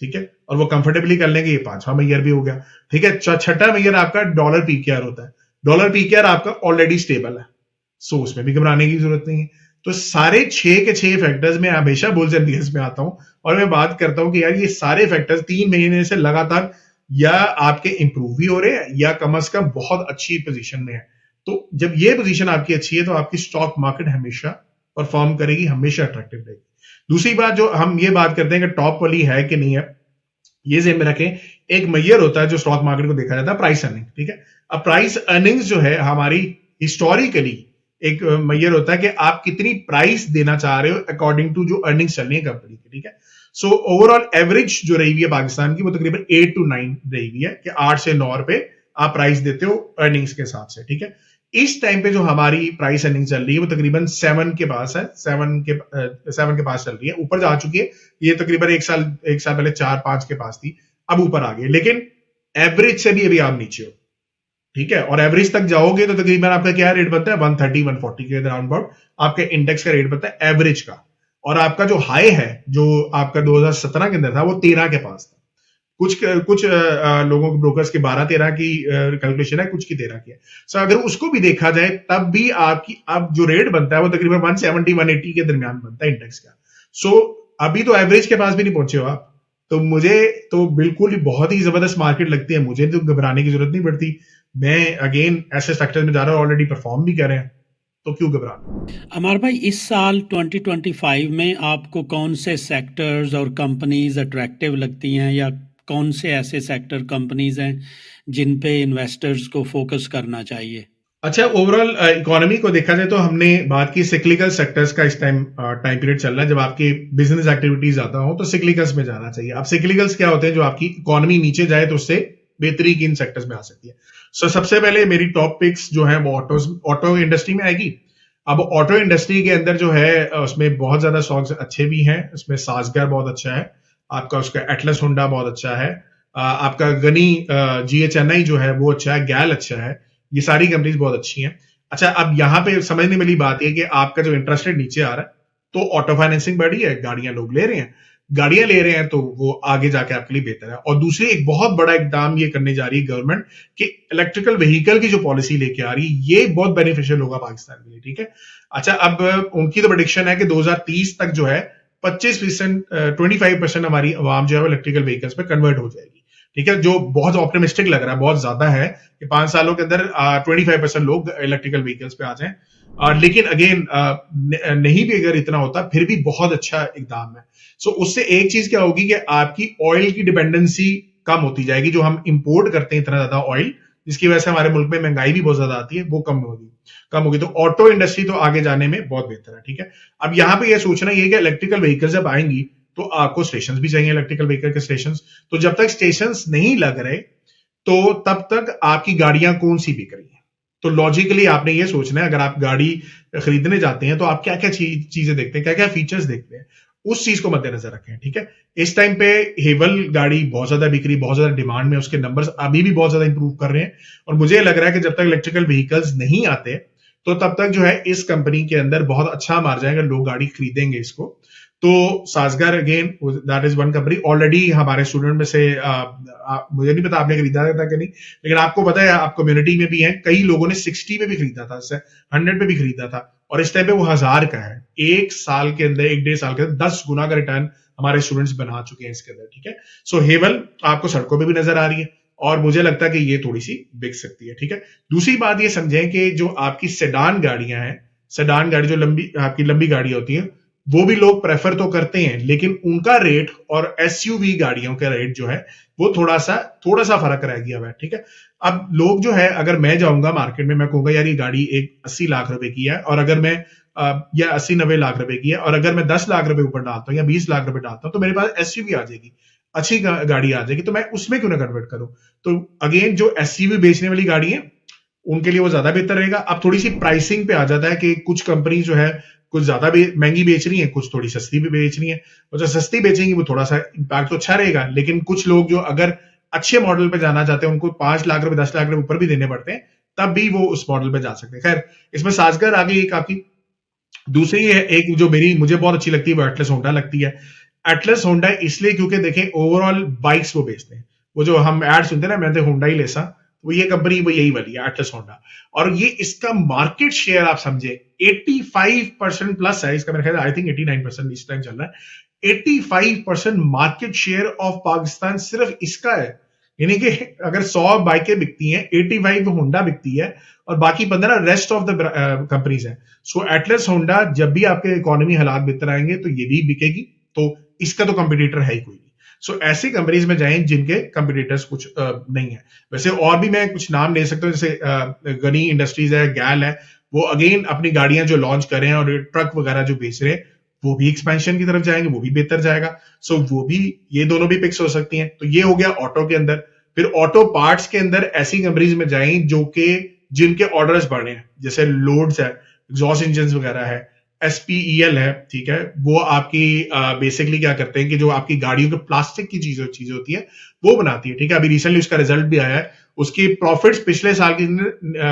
ठीक है, और वो कंफर्टेबली कर लेंगे। ये पांचवा मेजर भी हो गया। ठीक है, छठा मेजर आपका डॉलर पीकेआर होता है। डॉलर पीकेआर आपका ऑलरेडी स्टेबल है, सो उसमें भी घबराने की जरूरत नहीं है। तो सारे 6 के 6 फैक्टर्स में हमेशा बुल्स एंड बियर्स में आता हूं और मैं बात करता हूं कि यार ये सारे फैक्टर्स 3 महीने से लगातार या आपके इंप्रूव ही हो रहे हैं या कम अज कम बहुत अच्छी पोजीशन में है। तो जब ये पोजीशन आपकी अच्छी है तो आपकी स्टॉक मार्केट हमेशा परफॉर्म करेगी, हमेशा अट्रैक्टिव रहेगी। दूसरी बात जो हम ये बात करते हैं कि टॉप वाली है कि नहीं है, ये ज़हन में रखें, एक मेजर होता है जो स्टॉक मार्केट को देखा जाता है, प्राइस अर्निंग। ठीक है, अब प्राइस अर्निंग्स जो है हमारी हिस्टोरिकली एक मेजर होता है कि आप कितनी प्राइस देना चाह रहे हो अकॉर्डिंग टू जो अर्निंग्स चल रही है कंपनी की। ठीक है, सो ओवरऑल एवरेज जो रही हुई है पाकिस्तान की वो तकरीबन 8 to 9 रही हुई है कि 8 से 9 रुपए आप प्राइस देते हो अर्निंग्स के हिसाब से। ठीक है, इस टाइम पे जो हमारी प्राइस अर्निंग चल रही है वो तकरीबन 7 के पास है, 7 के पास चल रही है, ऊपर जा चुकी है। ये तकरीबन एक साल पहले 4-5 के पास थी, अब ऊपर आ गई, लेकिन एवरेज से भी अभी आप नीचे हो। ठीक है, और एवरेज तक जाओगे तो तकरीबन आपका क्या रेट बनता है, 130-140 के राउंड अबाउट आपके इंडेक्स का रेट बनता है एवरेज का। और आपका जो हाई है जो आपका 2017 के अंदर था वो 13 के पास था। कुछ लोगों के ब्रोकर्स के 12-13 की कैलकुलेशन है, कुछ की 13 की है। सो अगर उसको भी देखा जाए तब भी आपकी अब जो रेट बनता है वो तकरीबन 170-180 के दरमियान बनता है इंडेक्स का। सो अभी तो एवरेज के पास भी नहीं पहुंचे हो आप, तो मुझे तो बिल्कुल ही बहुत ही जबरदस्त मार्केट लगती है, मुझे तो घबराने की जरूरत नहीं पड़ती। मैं अगेन ऐसे सेक्टर में जा रहा हूँ, ऑलरेडी परफॉर्म भी कर रहे हैं, तो क्यों घबराना। अमर भाई, इस साल 2025 में आपको कौन से सेक्टर्स और कंपनीज अट्रैक्टिव लगती हैं, या कौन से ऐसे सेक्टर कंपनीज हैं जिन पे इन्वेस्टर्स को फोकस करना चाहिए? अच्छा, ओवरऑल इकोनॉमी को देखा जाए तो हमने बात की सिक्लिकल सेक्टर्स का। इस टाइम टाइम पीरियड चल रहा है जब आपकी बिजनेस एक्टिविटीज ज्यादा हो तो सिक्लिकल्स में जाना चाहिए। अब सिक्लिकल्स क्या होते हैं, जो आपकी इकोनॉमी नीचे जाए तो उससे बेहतरी किन सेक्टर्स में आ सकती है। सो सबसे पहले मेरी टॉप पिक्स जो है वो ऑटो इंडस्ट्री में आएगी। अब ऑटो इंडस्ट्री के अंदर जो है उसमें बहुत ज्यादा स्टॉक्स अच्छे भी हैं। उसमें सासगर बहुत अच्छा है आपका, उसका एटलस होंडा बहुत अच्छा है, आपका गनी GHNI जो है वो अच्छा है, गैल अच्छा है, ये सारी कंपनीज बहुत अच्छी हैं। अच्छा, अब यहाँ पे समझने वाली बात है कि आपका जो इंटरेस्ट रेट नीचे आ रहा है तो ऑटो फाइनेंसिंग बढ़ी है, गाड़ियां लोग ले रहे हैं, गाड़ियां ले रहे हैं तो वो आगे जाके आपके लिए बेहतर है। और दूसरी एक बहुत बड़ा इकदाम ये करने जा रही है गवर्नमेंट कि इलेक्ट्रिकल व्हीकल की जो पॉलिसी लेके आ रही है ये बहुत बेनिफिशियल होगा पाकिस्तान के लिए, ठीक है। अच्छा, अब उनकी तो प्रेडिक्शन है कि 2030 तक जो है 25%, 25% हमारी आवाम जो है इलेक्ट्रिकल व्हीकल्स पे कन्वर्ट हो जाएगी, ठीक है, जो बहुत ऑप्टिमिस्टिक लग रहा है, बहुत ज्यादा है कि 5 सालों के अंदर 25% लोग इलेक्ट्रिकल व्हीकल्स पे आ जाएं। लेकिन अगेन नहीं भी अगर इतना होता फिर भी बहुत अच्छा इकदाम है। सो उससे एक चीज क्या होगी कि आपकी ऑयल की डिपेंडेंसी कम होती जाएगी, जो हम इंपोर्ट करते हैं इतना ज्यादा ऑयल, जिसकी वजह से हमारे मुल्क में महंगाई भी बहुत ज्यादा आती है, वो कम होगी। तो ऑटो इंडस्ट्री तो आगे जाने में बहुत बेहतर है, ठीक है। अब यहाँ पे यह सोचना ये कि इलेक्ट्रिकल व्हीकल जब आएंगी तो आपको स्टेशन भी चाहिए, इलेक्ट्रिकल व्हीकल के स्टेशन। तो जब तक स्टेशन नहीं लग रहे तो तब तक आपकी गाड़ियां कौन सी बिक रही हैं। तो लॉजिकली आपने ये सोचना है, अगर आप गाड़ी खरीदने जाते हैं तो आप क्या क्या चीजें देखते हैं, क्या क्या फीचर्स देखते हैं, उस चीज को मद्देनजर रखें, ठीक है। इस टाइम पे हेवल गाड़ी बहुत ज्यादा बिक रही, बहुत ज्यादा डिमांड में, उसके नंबर्स अभी भी बहुत ज्यादा इंप्रूव कर रहे हैं। और मुझे लग रहा है कि जब तक इलेक्ट्रिकल व्हीकल्स नहीं आते तो तब तक जो है इस कंपनी के अंदर बहुत अच्छा मार जाएगा, लोग गाड़ी खरीदेंगे इसको। तो सासगर again that is one company, already हमारे स्टूडेंट में से मुझे नहीं पता आपने खरीदा था कि नहीं, लेकिन आपको पता है आप कम्युनिटी में भी हैं, कई लोगों ने 60 पे भी खरीदा था, 100 पे भी खरीदा था, और इस टाइम पे वो 1000 का है। एक साल के अंदर, एक डेढ़ साल के अंदर 10 गुना का रिटर्न हमारे स्टूडेंट्स बना चुके हैं इसके अंदर, ठीक है। सो हेवल आपको सड़कों पे भी नजर आ रही है और मुझे लगता है कि ये थोड़ी सी बिक सकती है, ठीक है। दूसरी बात ये समझें कि जो आपकी सेडान गाड़ियां हैं, सेडान गाड़ी जो आपकी लंबी गाड़ी होती है, वो भी लोग प्रेफर तो करते हैं, लेकिन उनका रेट और SUV गाड़ियों का रेट जो है वो थोड़ा सा फर्क रह गया है, ठीक है। अब लोग जो है, अगर मैं जाऊंगा मार्केट में, मैं कहूंगा यार ये गाड़ी एक 80 लाख रुपए की है, और अगर मैं या 80-90 लाख रुपए की है, और अगर मैं 10 लाख रुपए ऊपर डालता हूँ या 20 लाख रुपए डालता हूँ तो मेरे पास SUV आ जाएगी, अच्छी गाड़ी आ जाएगी, तो मैं उसमें क्यों ना कन्वर्ट करूं। तो अगेन जो SUV बेचने वाली गाड़ी है उनके लिए वो ज्यादा बेहतर रहेगा। अब थोड़ी सी प्राइसिंग पे आ जाता है कि कुछ कंपनी जो है कुछ ज्यादा महंगी बेच रही है, कुछ थोड़ी सस्ती भी बेच रही है, और जो सस्ती बेचेंगी वो थोड़ा सा इम्पैक्ट तो अच्छा रहेगा, लेकिन कुछ लोग जो अगर अच्छे मॉडल पे जाना चाहते हैं उनको 5 लाख रुपए 10 लाख रुपए ऊपर भी देने पड़ते हैं, तब भी वो उस मॉडल पे जा सकते हैं। खैर, इसमें सासगर आ गई एक आपकी। दूसरी है एक जो मुझे बहुत अच्छी लगती है, वो एटलस होंडा लगती है। एटलस होंडा इसलिए क्योंकि देखें ओवरऑल बाइक्स वो बेचते हैं, वो जो हम एड सुनते हैं ना, मैं तो होंडा ही लेसा, वो ये कंपनी वो यही वाली है, एटलस होंडा। और ये इसका मार्केट शेयर आप समझे 85% प्लस है इसका, मेरे ख्याल आई थिंक 89% इस टाइम चल रहा है। 85% मार्केट शेयर ऑफ पाकिस्तान सिर्फ इसका है, यानी कि अगर 100 बाइकें बिकती हैं, 85 होंडा बिकती है और बाकी 15 रेस्ट ऑफ द कंपनीज है। सो एटलस होंडा जब भी आपके इकोनॉमी हालात बेहतर आएंगे तो ये भी बिकेगी, तो इसका तो कंपटीटर है ही कोई नहीं। सो ऐसी कंपनीज में जाएं जिनके कंपटीटर्स कुछ नहीं है। वैसे और भी मैं कुछ नाम ले सकता हूँ, जैसे गनी इंडस्ट्रीज है, गैल है, वो अगेन अपनी गाड़ियां जो लॉन्च कर रहे हैं और ट्रक वगैरह जो बेच रहे हैं वो भी एक्सपेंशन की तरफ जाएंगे, वो भी बेहतर जाएगा। सो वो भी, ये दोनों भी पिक्स हो सकती हैं। तो ये हो गया ऑटो के अंदर। फिर ऑटो पार्ट्स के अंदर ऐसी कंपनीज में जाएं जो कि जिनके ऑर्डर्स बढ़े हैं, जैसे लोड्स है, एग्जॉस्ट इंजन वगैरह है, SPEL है, ठीक है। वो आपकी बेसिकली क्या करते हैं कि जो आपकी गाड़ियों के प्लास्टिक की चीजें होती है वो बनाती है, ठीक है। अभी रिसेंटली उसका रिजल्ट भी आया है, उसकी प्रॉफिट्स पिछले साल की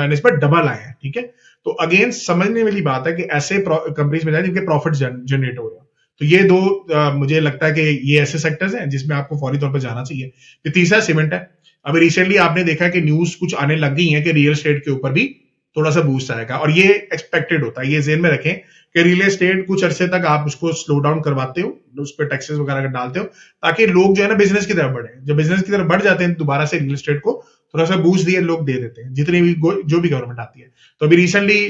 निस्बत डबल आए हैं, ठीक है। तो अगेन समझने वाली बात है कि ऐसे कंपनीज में जाए जिनके प्रॉफिट जनरेट हो रहे हो। तो ये दो मुझे लगता है कि ये ऐसे सेक्टर्स हैं जिसमें आपको फौरी तौर पर जाना चाहिए। फिर तीसरा सीमेंट है। अभी रिसेंटली आपने देखा कि न्यूज कुछ आने लग गई है कि रियल एस्टेट के ऊपर भी थोड़ा सा बूस्ट आएगा, और ये एक्सपेक्टेड होता है, ये जेन में रखें। कि रियल एस्टेट कुछ अरसे तक आप उसको स्लो डाउन करवाते हो, उस पर टैक्सेस वगैरह डालते हो, ताकि लोग जो है ना बिजनेस की तरफ बढ़े। जब बिजनेस की तरफ बढ़ जाते हैं दोबारा से रियल एस्टेट को थोड़ा सा बूस्ट दिए लोग दे देते हैं, जितनी भी जो भी गवर्नमेंट आती है। तो अभी रिसेंटली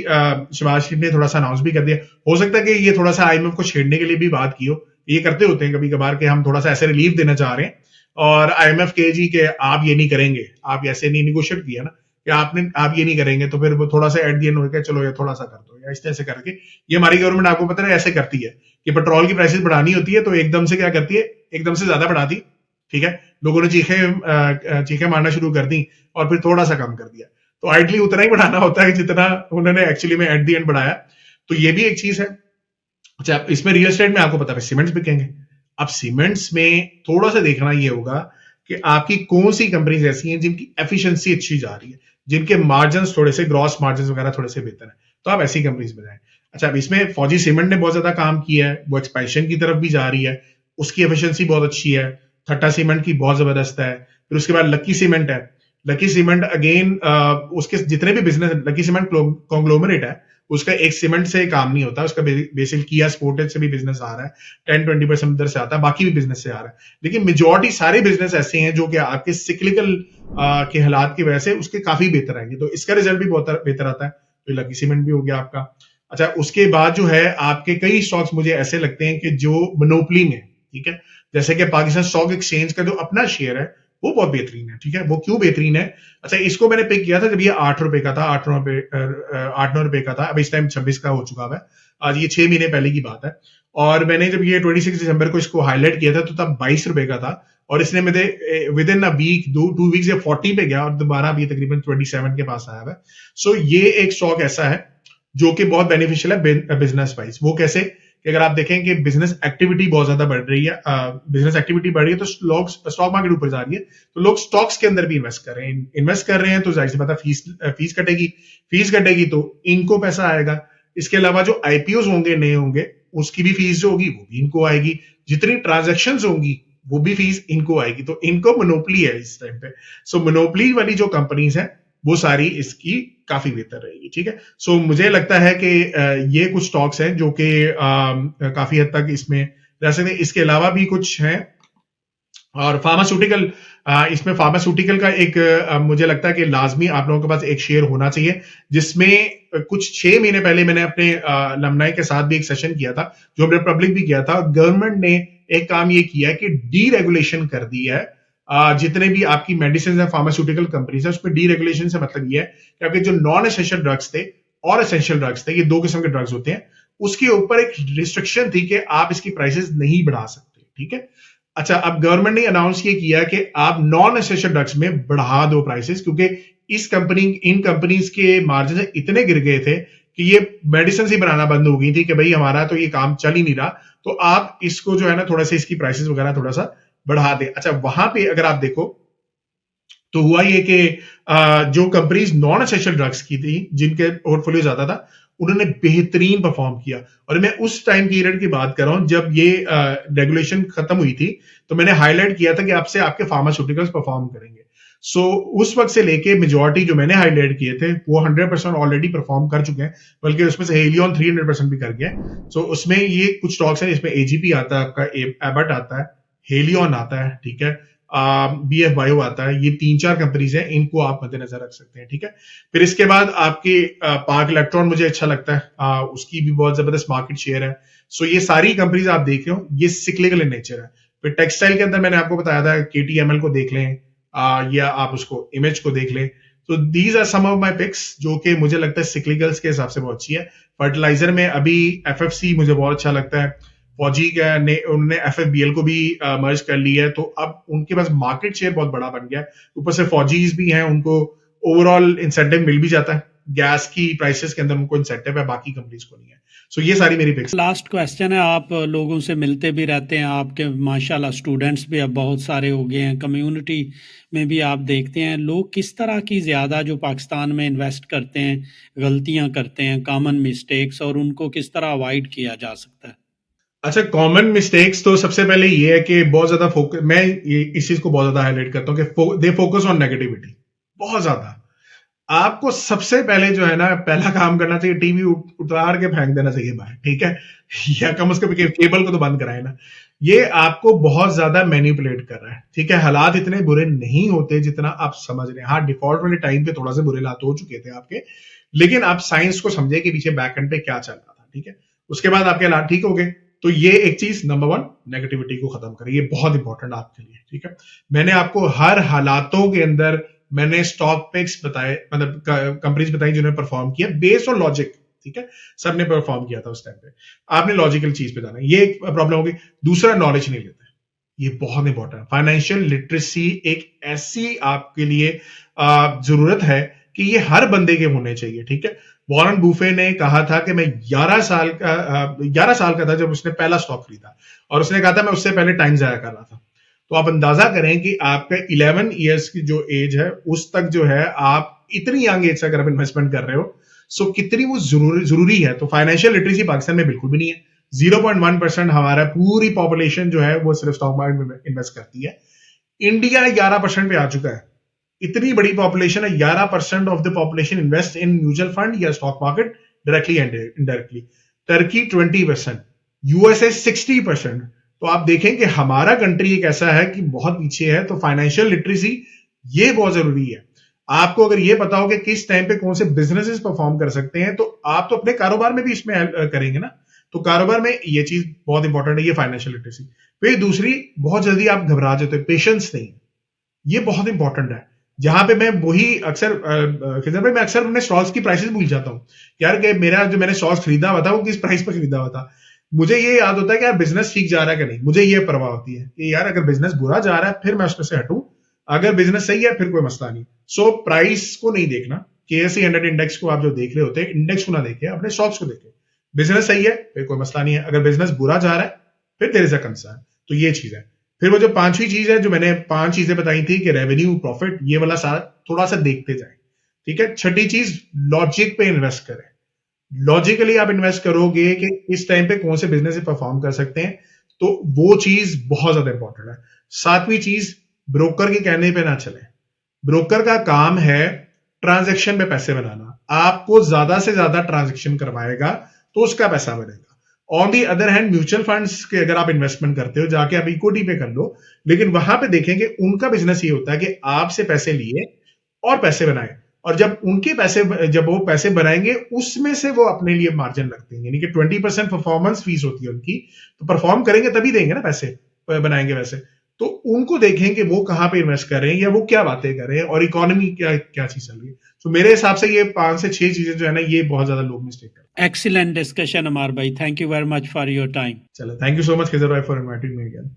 शिवराज सिंह ने थोड़ा सा अनाउंस भी कर दिया, हो सकता है कि ये थोड़ा सा आईएमएफ को छेड़ने के लिए भी बात की हो, ये करते होते हैं कभी कभार कि हम थोड़ा सा ऐसे रिलीफ देना चाह रहे हैं, और आईएमएफ के जी के आप ये नहीं करेंगे, आप ऐसे नहीं निगोशिएट किया ना कि आप ये नहीं करेंगे, तो फिर वो थोड़ा सा एट दी एंड होकर चलो ये थोड़ा सा कर दो, या इस तरह से करके ये हमारी गवर्नमेंट आपको पता है ऐसे करती है कि पेट्रोल की प्राइसेस बढ़ानी होती है तो एकदम से क्या करती है, एकदम से ज्यादा बढ़ा दी, ठीक है, लोगों ने चीखें मारना शुरू कर दी और फिर थोड़ा सा कम कर दिया। तो आइडली उतना ही बढ़ाना होता है जितना उन्होंने एक्चुअली में एट दी एंड बढ़ाया। तो ये भी एक चीज है। अच्छा, इसमें रियल एस्टेट में आपको पता है सीमेंट्स बिकेंगे। अब सीमेंट्स में थोड़ा सा देखना ये होगा कि आपकी कौन सी कंपनीज ऐसी हैं जिनकी एफिशिएंसी अच्छी जा रही है, जिनके मार्जिन थोड़े से ग्रॉस मार्जिन वगैरह थोड़े से बेहतर है, तो आप ऐसी कंपनीज में जाएं। अच्छा, अब इसमें फौजी सीमेंट ने बहुत ज्यादा काम किया है, वो एक्सपेंशन की तरफ भी जा रही है, उसकी एफिशिएंसी बहुत अच्छी है। थट्टा सीमेंट की बहुत जबरदस्त है। फिर उसके बाद लकी सीमेंट है। लकी सीमेंट अगेन उसके जितने भी बिजनेस, लकी सीमेंट कॉन्ग्लोमरेट है, उसका एक सीमेंट से काम नहीं होता, उसका बेसिक किया स्पोर्टेज से भी बिजनेस आ रहा है, 10-20% उधर से आता है, बाकी भी बिजनेस से आ रहा है। लेकिन मेजोरिटी सारे बिजनेस ऐसे हैं जो कि आपके सिक्लिकल के हालात की वजह से उसके काफी बेहतर आएंगे, तो इसका रिजल्ट भी बहुत बेहतर आता है। तो लकी सीमेंट भी हो गया आपका। अच्छा, उसके बाद जो है आपके कई स्टॉक्स मुझे ऐसे लगते हैं कि जो मोनोपोली में, ठीक है, जैसे कि पाकिस्तान स्टॉक एक्सचेंज का जो अपना शेयर है वो बहुत बेहतरीन है, ठीक है। वो क्यों बेहतरीन है? अच्छा, इसको मैंने पिक किया था जब ये 8 रुपए का था, 8-9 रुपए का था, अब इस टाइम 26 का हो चुका है, आज ये 6 महीने पहले की बात है। और मैंने जब ये 26 दिसंबर को इसको हाईलाइट किया था तो तब 22 रुपए का था, और इसने मेरे within a week 2 week से 40 पे गया और दोबारा अभी तकरीबन 27 के पास आया है। सो ये एक स्टॉक ऐसा है जो कि बहुत बेनिफिशियल है बिजनेस वाइज। वो कैसे कि अगर आप देखें कि बिजनेस एक्टिविटी बहुत ज्यादा बढ़ रही है, बिजनेस एक्टिविटी बढ़ रही है तो स्टॉक मार्केट ऊपर जा रही है, तो लोग स्टॉक्स के अंदर भी इन्वेस्ट कर रहे हैं, तो जाहिर सी बात है फीस कटेगी तो इनको पैसा आएगा। इसके अलावा जो आईपीओ होंगे, नए होंगे, उसकी भी फीस जो होगी वो भी इनको आएगी, जितनी ट्रांजेक्शन होंगी वो भी फीस इनको आएगी, तो इनको मोनोपोली है इस टाइम पे। सो मोनोपोली वाली जो कंपनीज है वो सारी इसकी काफी बेहतर रहेगी, ठीक है। सो मुझे लगता है कि ये कुछ स्टॉक्स हैं जो कि काफी हद तक इसमें रह सकते हैं। इसके अलावा भी कुछ हैं, और फार्मास्यूटिकल, इसमें फार्मास्यूटिकल का एक मुझे लगता है कि लाजमी आप लोगों के पास एक शेयर होना चाहिए, जिसमें कुछ 6 महीने पहले मैंने अपने लमनाई के साथ भी एक सेशन किया था, जो हमने पब्लिक भी किया था। गवर्नमेंट ने एक काम ये किया है कि डी रेगुलेशन कर दी है जितने भी आपकी मेडिसिन है, फार्मास्यूटिकल कंपनीज है, उस पर डी रेगुलेशन से मतलब ये है कि आपके जो नॉन एसेंशियल ड्रग्स थे और एसेंशियल ड्रग्स थे, ये 2 किस्म के ड्रग्स होते हैं, उसके ऊपर एक रिस्ट्रिक्शन थी कि आप इसकी प्राइसेस नहीं बढ़ा सकते, ठीक है। अच्छा, अब गवर्नमेंट ने अनाउंस ये किया कि आप नॉन एसेंशियल ड्रग्स में बढ़ा दो प्राइसेस, क्योंकि इन कंपनीज के मार्जिन इतने गिर गए थे कि ये मेडिसिन ही बनाना बंद हो गई थी कि भाई हमारा तो ये काम चल ही नहीं रहा, तो आप इसको जो है ना थोड़ा सा इसकी प्राइसेस वगैरह थोड़ा सा बढ़ा दे। अच्छा, वहां पे अगर आप देखो तो हुआ ये कि जो कंपनीज नॉन एसेंशियल ड्रग्स की थी, जिनके पोर्टफोलियो ज्यादा था, उन्होंने बेहतरीन परफॉर्म किया। और मैं उस टाइम पीरियड की बात कर रहा हूं जब ये रेगुलेशन खत्म हुई थी, तो मैंने हाईलाइट किया था कि आपसे आपके फार्मास्यूटिकल्स परफॉर्म करेंगे। सो उस वक्त से लेके मेजॉरिटी जो मैंने हाईलाइट किए थे वो 100% ऑलरेडी परफॉर्म कर चुके हैं, बल्कि उसमें से हेलियन 300% भी कर गया। सो उसमें ये कुछ स्टॉक्स हैं, इसमें एजीपी आता है, आपका एबट आता है, हेलियन आता है, ठीक है, बीएफ बायो आता है, ये 3-4 कंपनीज हैं, इनको आप मद्देनजर रख सकते हैं, ठीक है। फिर इसके बाद आपके पार्क इलेक्ट्रॉन मुझे अच्छा लगता है, उसकी भी बहुत जबरदस्त मार्केट शेयर है। सो ये सारी कंपनीज आप देख रहे हो, ये सिक्लिकल इन नेचर है। फिर टेक्सटाइल के अंदर मैंने आपको बताया था केटीएमएल को देख लें, या आप उसको इमेज को देख लें। तो these are some of my pics जो कि मुझे लगता है सिक्लिकल्स के हिसाब से बहुत अच्छी है। फर्टिलाइजर में अभी एफएफसी मुझे बहुत अच्छा लगता है, फौजी ने उन्होंने एफएफबीएल को भी मर्ज कर लिया है, तो अब उनके पास मार्केट शेयर बहुत बड़ा बन गया है। ऊपर से फौजीज भी हैं, उनको ओवरऑल इंसेंटिव मिल भी जाता है, गैस की प्राइसेस के अंदर उनको इंसेंटिव है, बाकी कंपनीज को नहीं है। सो ये सारी मेरी पिक्स। लास्ट क्वेश्चन है, आप लोगों से मिलते भी रहते हैं, आपके माशाल्लाह स्टूडेंट्स भी अब बहुत सारे हो गए हैं, कम्युनिटी में भी आप देखते हैं लोग किस तरह की ज़्यादा जो पाकिस्तान में इन्वेस्ट करते हैं गलतियां करते हैं, कॉमन मिस्टेक्स, और उनको किस तरह अवॉइड किया जा सकता है? अच्छा, कॉमन मिस्टेक्स तो सबसे पहले ये है कि बहुत ज्यादा फोकस, मैं इस चीज को बहुत ज्यादा हाईलाइट करता हूँ कि दे फोकस ऑन नेगेटिविटी बहुत ज्यादा। आपको सबसे पहले जो है ना, पहला काम करना चाहिए, टीवी उतार के फेंक देना चाहिए बाहर, ठीक है? या कम से कम केबल को तो बंद कराए ना। ये आपको बहुत ज्यादा मैनिपुलेट कर रहा है, ठीक है? हालात इतने बुरे नहीं होते जितना आप समझ रहे हैं। हाँ, डिफॉल्ट वाले टाइम पे थोड़ा सा बुरे हालात हो चुके थे आपके, लेकिन आप साइंस को समझे कि पीछे बैकएंड पे क्या चल रहा था, ठीक है? उसके बाद आपके हालात ठीक हो गए, तो ये एक चीज नंबर 1, नेगेटिविटी को खत्म करें, ये बहुत इंपॉर्टेंट आपके लिए, ठीक है? मैंने आपको हर हालातों के अंदर मैंने स्टॉक पिक्स बताए, मतलब कंपनीज बताई जिन्होंने परफॉर्म किया बेस्ड ऑन लॉजिक, ठीक है? सबने परफॉर्म किया था उस टाइम पे। आपने लॉजिकल चीज पे जाना है, ये एक प्रॉब्लम होगी। दूसरा, नॉलेज नहीं लेते, ये बहुत इंपॉर्टेंट है। फाइनेंशियल लिटरेसी एक ऐसी आपके लिए जरूरत है कि ये हर बंदे के होने चाहिए, ठीक है? वॉरेन बुफे ने कहा था कि मैं 11 साल का था जब उसने पहला स्टॉक खरीदा, और उसने कहा था मैं उससे पहले टाइम जाया कर रहा था। तो आप अंदाजा करें कि आपका 11 ईयर्स की जो एज है उस तक जो है आप इतनी यंग एज से अगर आप इन्वेस्टमेंट कर रहे हो, सो कितनी वो जरूरी है। तो फाइनेंशियल लिटरेसी पाकिस्तान में बिल्कुल भी नहीं है। 0.1% हमारा पूरी पॉपुलेशन जो है वो सिर्फ स्टॉक मार्केट में इन्वेस्ट करती है। इंडिया 11% पे आ चुका है। इतनी बड़ी पॉपुलेशन है, 11% of the population invest in mutual fund या stock market directly and indirectly. Turkey 20%, USA 60%। तो आप देखें कि हमारा कंट्री एक ऐसा है कि बहुत पीछे है। तो फाइनेंशियल लिटरेसी ये बहुत जरूरी है। आपको अगर ये पता हो कि किस टाइम पे कौन से बिजनेसेस परफॉर्म कर सकते हैं, तो आप तो अपने कारोबार में भी इसमें करेंगे ना। तो कारोबार में ये चीज बहुत इंपॉर्टेंट है, ये फाइनेंशियल लिटरेसी। फिर दूसरी, बहुत जल्दी आप घबरा जाते हो, पेशेंस नहीं, ये बहुत इंपॉर्टेंट है। जहां पे मैं वही अक्सर खिजर भाई, मैं अक्सर अपने स्टॉक्स की प्राइसेस भूल जाता हूँ यार, कि मेरा जो मैंने स्टॉक्स खरीदा हुआ था वो किस प्राइस पर खरीदा हुआ था। मुझे ये याद होता है कि यार बिजनेस ठीक जा रहा है कि नहीं, मुझे ये परवाह होती है कि यार अगर बिजनेस बुरा जा रहा है फिर मैं उसमें से हटूं, अगर बिजनेस सही है फिर कोई मसला नहीं। सो प्राइस को नहीं देखना, KSE 100 इंडेक्स को आप जो देख रहे होते हैं, इंडेक्स को ना देखें, अपने स्टॉक्स को देखें। बिजनेस सही है फिर कोई मसला नहीं है, अगर बिजनेस बुरा जा रहा है फिर देयर इज अ कंसर्न। तो ये चीज है। फिर वो जो पांचवी चीज है, जो मैंने 5 चीजें बताई थी कि रेवेन्यू, प्रॉफिट, ये वाला सारा थोड़ा सा देखते जाए, ठीक है? छठी चीज, लॉजिक पे इन्वेस्ट करें। लॉजिकली आप इन्वेस्ट करोगे कि इस टाइम पे कौन से बिजनेस परफॉर्म कर सकते हैं, तो वो चीज बहुत ज्यादा इंपॉर्टेंट है। 7वीं चीज, ब्रोकर के कहने पे ना चले। ब्रोकर का काम है ट्रांजैक्शन में पैसे बनाना, आपको ज्यादा से ज्यादा ट्रांजैक्शन करवाएगा तो उसका पैसा बनेगा। On the other hand, mutual funds के अगर आप इन्वेस्टमेंट करते हो, जाके आप इक्विटी पे कर लो, लेकिन वहां पे देखेंगे उनका बिजनेस ये होता है कि आपसे पैसे लिए और पैसे बनाए, और जब उनके पैसे, जब वो पैसे बनाएंगे उसमें से वो अपने लिए मार्जिन रखते हैं, यानी कि 20% परफॉर्मेंस फीस होती है उनकी। तो परफॉर्म करेंगे तभी देंगे ना पैसे, बनाएंगे वैसे। तो उनको देखें कि वो कहां पे इन्वेस्ट कर रहे हैं या वो क्या बातें कर रहे हैं और इकोनॉमी क्या क्या चीज चल रही है। तो मेरे हिसाब से ये 5 से 6 चीजें जो है ना, ये बहुत ज्यादा लोग मिस्टेक करते हैं। Excellent discussion, Amar bhai. Thank you very much for your time. चलो, thank you so much Khizar भाई फॉर इनवाइटिंग मी अगेन।